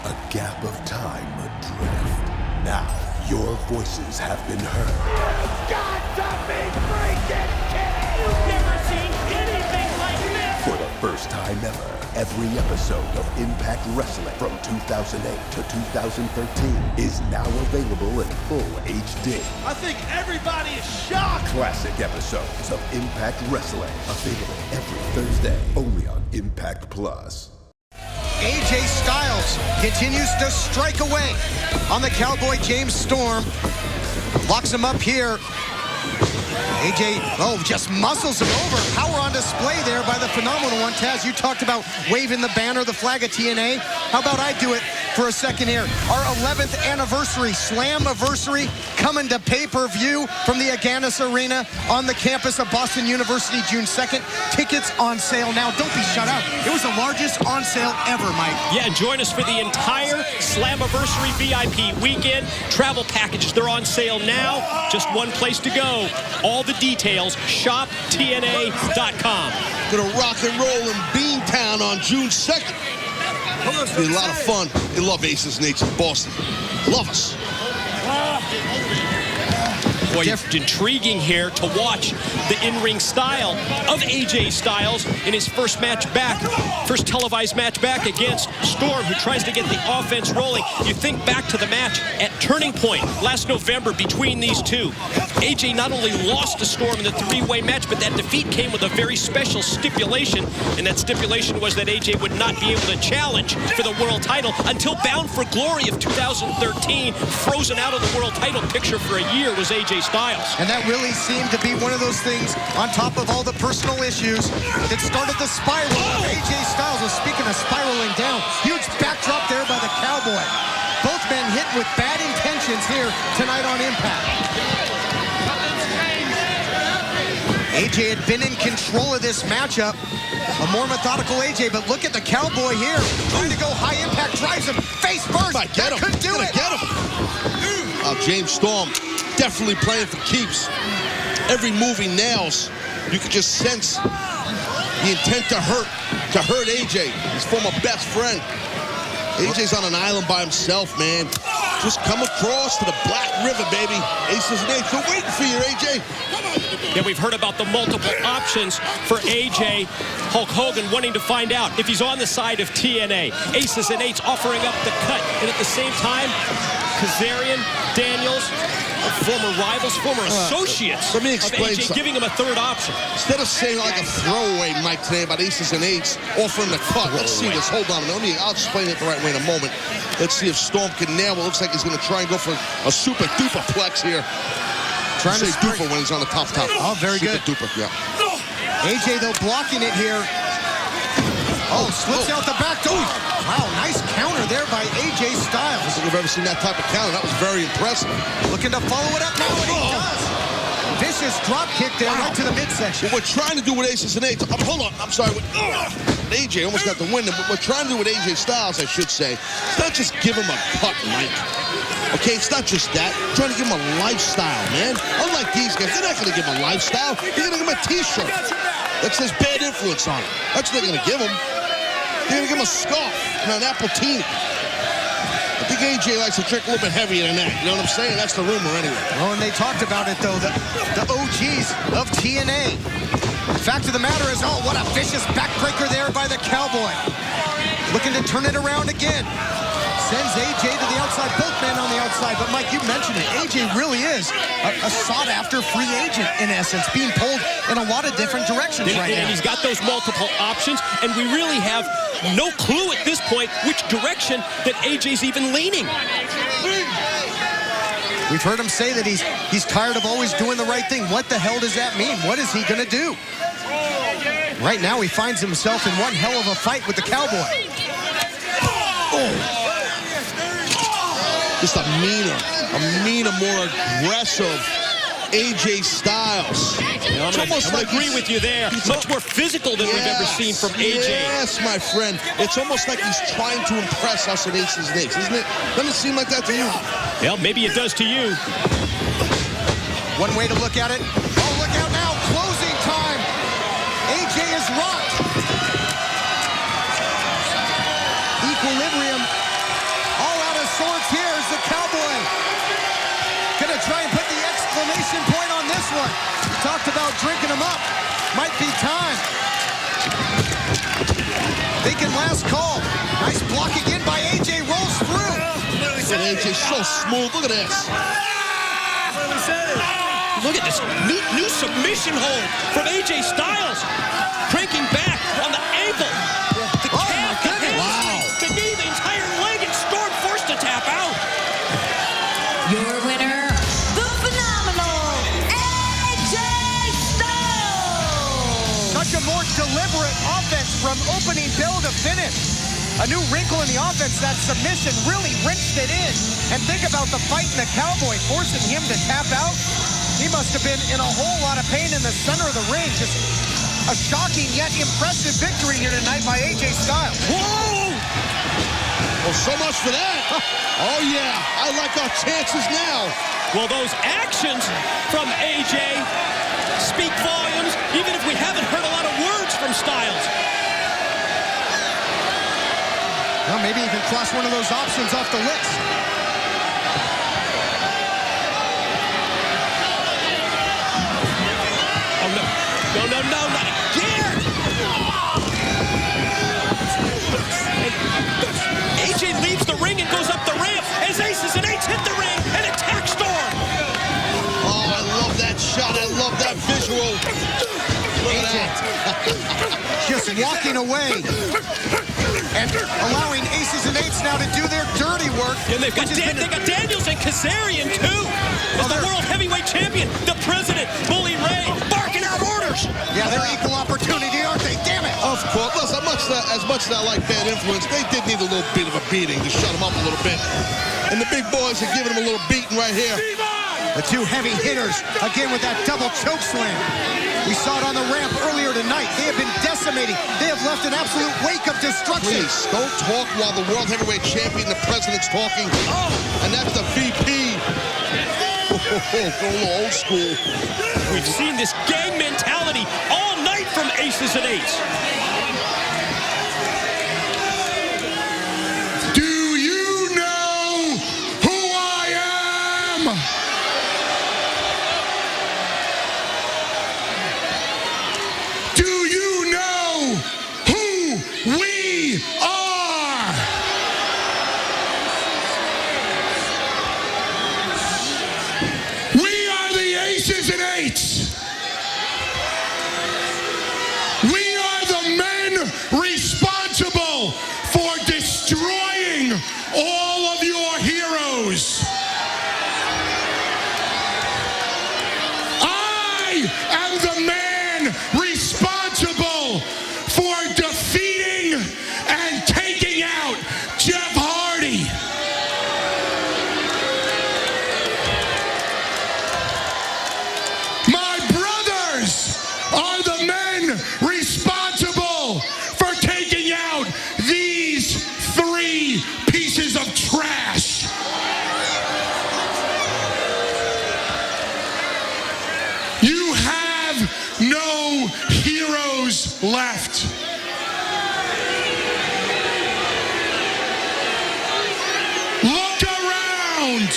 Speaker 13: a gap of time adrift. Now, your voices have been heard.
Speaker 14: You've got to be freaking kidding! You've never seen anything like this!
Speaker 13: For the first time ever, every episode of Impact Wrestling from 2008 to 2013 is now available in full HD.
Speaker 14: I think everybody is shocked!
Speaker 13: Classic episodes of Impact Wrestling, available every Thursday, only on Impact Plus.
Speaker 7: AJ Styles continues to strike away on the Cowboy James Storm. Locks him up here. AJ, just muscles him over. Power on display there by the phenomenal one. Taz, you talked about waving the banner, the flag of TNA. How about I do it for a second here? Our 11th anniversary, Slam-iversary, coming to pay-per-view from the Agganis Arena on the campus of Boston University, June 2nd. Tickets on sale now. Don't be shut out. It was the largest on sale ever, Mike.
Speaker 5: Yeah, and join us for the entire Slam-iversary VIP weekend. Travel packages, they're on sale now. Just one place to go. All the details, shoptna.com.
Speaker 2: Gonna rock and roll in Beantown on June 2nd. It's gonna be a lot of fun. They love Aces and Eights in Boston. Love us.
Speaker 5: Boy, intriguing here to watch the in-ring style of AJ Styles in his first match back, first televised match back against Storm, who tries to get the offense rolling. You think back to the match at Turning Point last November between these two. AJ not only lost to Storm in the three-way match, but that defeat came with a very special stipulation, and that stipulation was that AJ would not be able to challenge for the world title until Bound for Glory of 2013. Frozen out of the world title picture for a year was AJ Styles.
Speaker 7: And that really seemed to be one of those things, on top of all the personal issues, that started the spiral of AJ Styles. Well, speaking of spiraling down, huge backdrop there by the Cowboy. Both men hit with bad intentions here tonight on Impact. AJ had been in control of this matchup. A more methodical AJ, but look at the Cowboy here. Trying to go high impact, drives him face first.
Speaker 2: Get him.
Speaker 7: Could do it.
Speaker 2: Get him. James Storm definitely playing for keeps. Every move he nails, you can just sense the intent to hurt AJ, his former best friend. AJ's on an island by himself, man. Just come across to the Black River, baby. Aces and Eights, they're waiting for you, AJ.
Speaker 5: Yeah, we've heard about the multiple options for AJ. Hulk Hogan wanting to find out if he's on the side of TNA. Aces and Eights offering up the cut. And at the same time, Kazarian, Daniels, former rivals, former associates
Speaker 2: let me
Speaker 5: of
Speaker 2: explain
Speaker 5: AJ,
Speaker 2: something.
Speaker 5: giving him a third option.
Speaker 2: Instead of saying like a throwaway, Mike, today about aces and eights, offering the cut. Let's see this. Hold on. I'll explain it the right way in a moment. Let's see if Storm can nail it. Looks like he's going to try and go for a super duper plex here.
Speaker 7: Trying to
Speaker 2: say duper when he's on the top.
Speaker 7: Oh, very
Speaker 2: super
Speaker 7: good.
Speaker 2: Duper, yeah.
Speaker 7: AJ, though, blocking it here. Oh, slips out the back door. Wow, nice counter there by AJ Styles.
Speaker 2: I don't think I've ever seen that type of counter. That was very impressive.
Speaker 7: Looking to follow it up now, and he does. Vicious drop kick there right to the midsection.
Speaker 2: What we're trying to do with aces and eights, hold on, I'm sorry. AJ almost got the win. But what we're trying to do with AJ Styles, I should say, it's not just give him a cut, Mike. Okay, it's not just that. We're trying to give him a lifestyle, man. Unlike these guys, they're not going to give him a lifestyle. They're going to give him a T-shirt that says bad influence on it. That's what they're going to give him. They're going to give him a scarf and an appletini. I think AJ likes to drink a little bit heavier than that. You know what I'm saying? That's the rumor anyway.
Speaker 7: Oh, and they talked about it, though, the OGs of TNA. Fact of the matter is, oh, what a vicious backbreaker there by the Cowboy. Looking to turn it around again. Sends AJ to the outside, both men on the outside. But, Mike, you mentioned it. AJ really is a sought-after free agent, in essence, being pulled in a lot of different directions right now.
Speaker 5: And he's got those multiple options, and we really have no clue at this point which direction that AJ's even leaning.
Speaker 7: We've heard him say that he's tired of always doing the right thing. What the hell does that mean? What is he going to do? Right now, he finds himself in one hell of a fight with the Cowboy.
Speaker 2: Oh. Just a meaner, more aggressive AJ Styles.
Speaker 5: I'm going to agree with you there. Much more physical than we've ever seen from AJ.
Speaker 2: Yes, my friend. It's almost like he's trying to impress us at Aces and Eights, isn't it? Doesn't it seem like that to you?
Speaker 5: Well, maybe it does to you.
Speaker 7: One way to look at it. Oh, look out now. Closing time. AJ is rocked. Equilibrium. All out of sorts here is the Cowboy. Gonna try and put the exclamation point on this one. Talked about drinking him up. Might be time. Thinking last call. Nice block again by AJ. Rolls through.
Speaker 2: Look at AJ, so smooth. Look at this.
Speaker 5: Look at this new submission hold from AJ Styles. Cranking back on the ankle. The calf, the hamstring, the knee, the entire leg, and Storm forced to tap out.
Speaker 11: Your winner, the phenomenal AJ Styles.
Speaker 7: Such a more deliberate offense from opening bell to finish. A new wrinkle in the offense, that submission really wrenched it in. And think about the fight in the Cowboy, forcing him to tap out. He must have been in a whole lot of pain in the center of the ring. Just a shocking yet impressive victory here tonight by AJ Styles.
Speaker 2: Whoa! Well, so much for that. Oh, yeah. I like our chances now.
Speaker 5: Well, those actions from AJ speak volumes, even if we haven't heard a lot of words from Styles.
Speaker 7: Well, maybe he can cross one of those options off the list.
Speaker 5: Oh, no. No, not again! And AJ leaves the ring and goes up the ramp as Aces and Eights hit the ring and attack Storm.
Speaker 2: Oh, I love that shot. I love that visual. Look at that.
Speaker 7: Just walking away. And allowing Aces and Eights now to do their dirty work.
Speaker 5: And they got Daniels and Kazarian, too. As the World Heavyweight Champion, the President, Bully Ray, barking out orders.
Speaker 7: Yeah, they're equal opportunity, aren't they? Damn it.
Speaker 2: Of course. Listen, as much as I like bad influence, they did need a little bit of a beating to shut them up a little bit. And the big boys are giving them a little beating right here.
Speaker 7: The two heavy hitters, again with that double choke slam. We saw it on the ramp earlier tonight. They have been decimating. They have left an absolute wake of destruction.
Speaker 2: Please, don't talk while the World Heavyweight Champion, the President's talking. Oh, and that's the VP. Go a little old school.
Speaker 5: We've seen this gang mentality all night from Aces and Eights.
Speaker 19: Do you know who I am? Do you know who we are?
Speaker 6: left. Look around.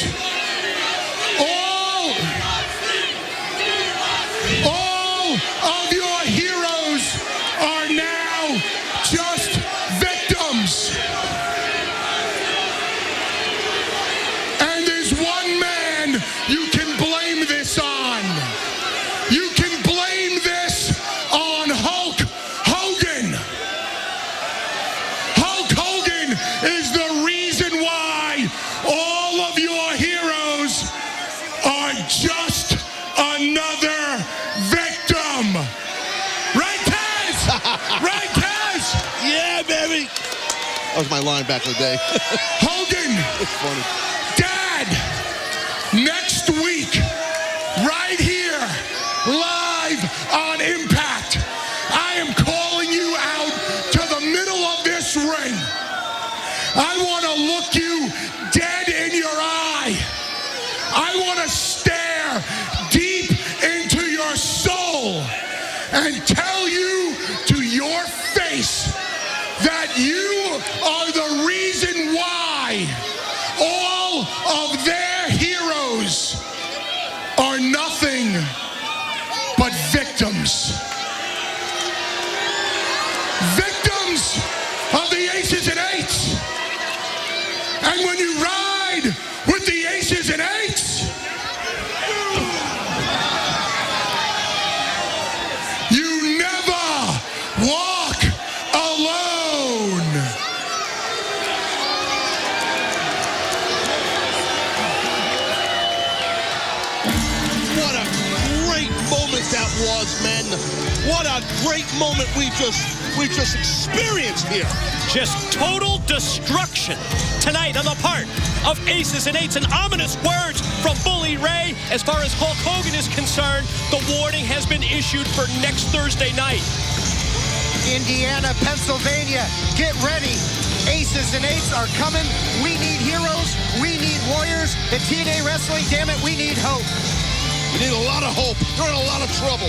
Speaker 6: All of your heroes are now just victims. And there's one man you can blame this on. You can blame this on Hulk Hogan. Hulk Hogan is the reason why all of your heroes are just another victim. Right, Taz? Right, Taz?
Speaker 2: Yeah, baby. That was my line back in the day.
Speaker 6: Hogan.
Speaker 2: It's funny.
Speaker 6: Dad, next week, right here, live on Impact, I am calling you out to the middle of this ring. I want to look you dead in your eye. I want to stare deep into your soul and tell you to your face that you are the reason why all of their heroes are nothing but victims. Victims of the Aces and Eights. And when you ride with the Aces and Eights, you never walk alone.
Speaker 2: What a great moment that was, men. What a great moment we just experienced here.
Speaker 5: Just total destruction tonight on the part of Aces and Eights, and ominous words from Bully Ray. As far as Hulk Hogan is concerned, the warning has been issued for next Thursday night.
Speaker 7: Indiana, Pennsylvania, get ready. Aces and Eights are coming. We need heroes. We need warriors. The TNA Wrestling, damn it, we need hope.
Speaker 2: We need a lot of hope. You're in a lot of trouble.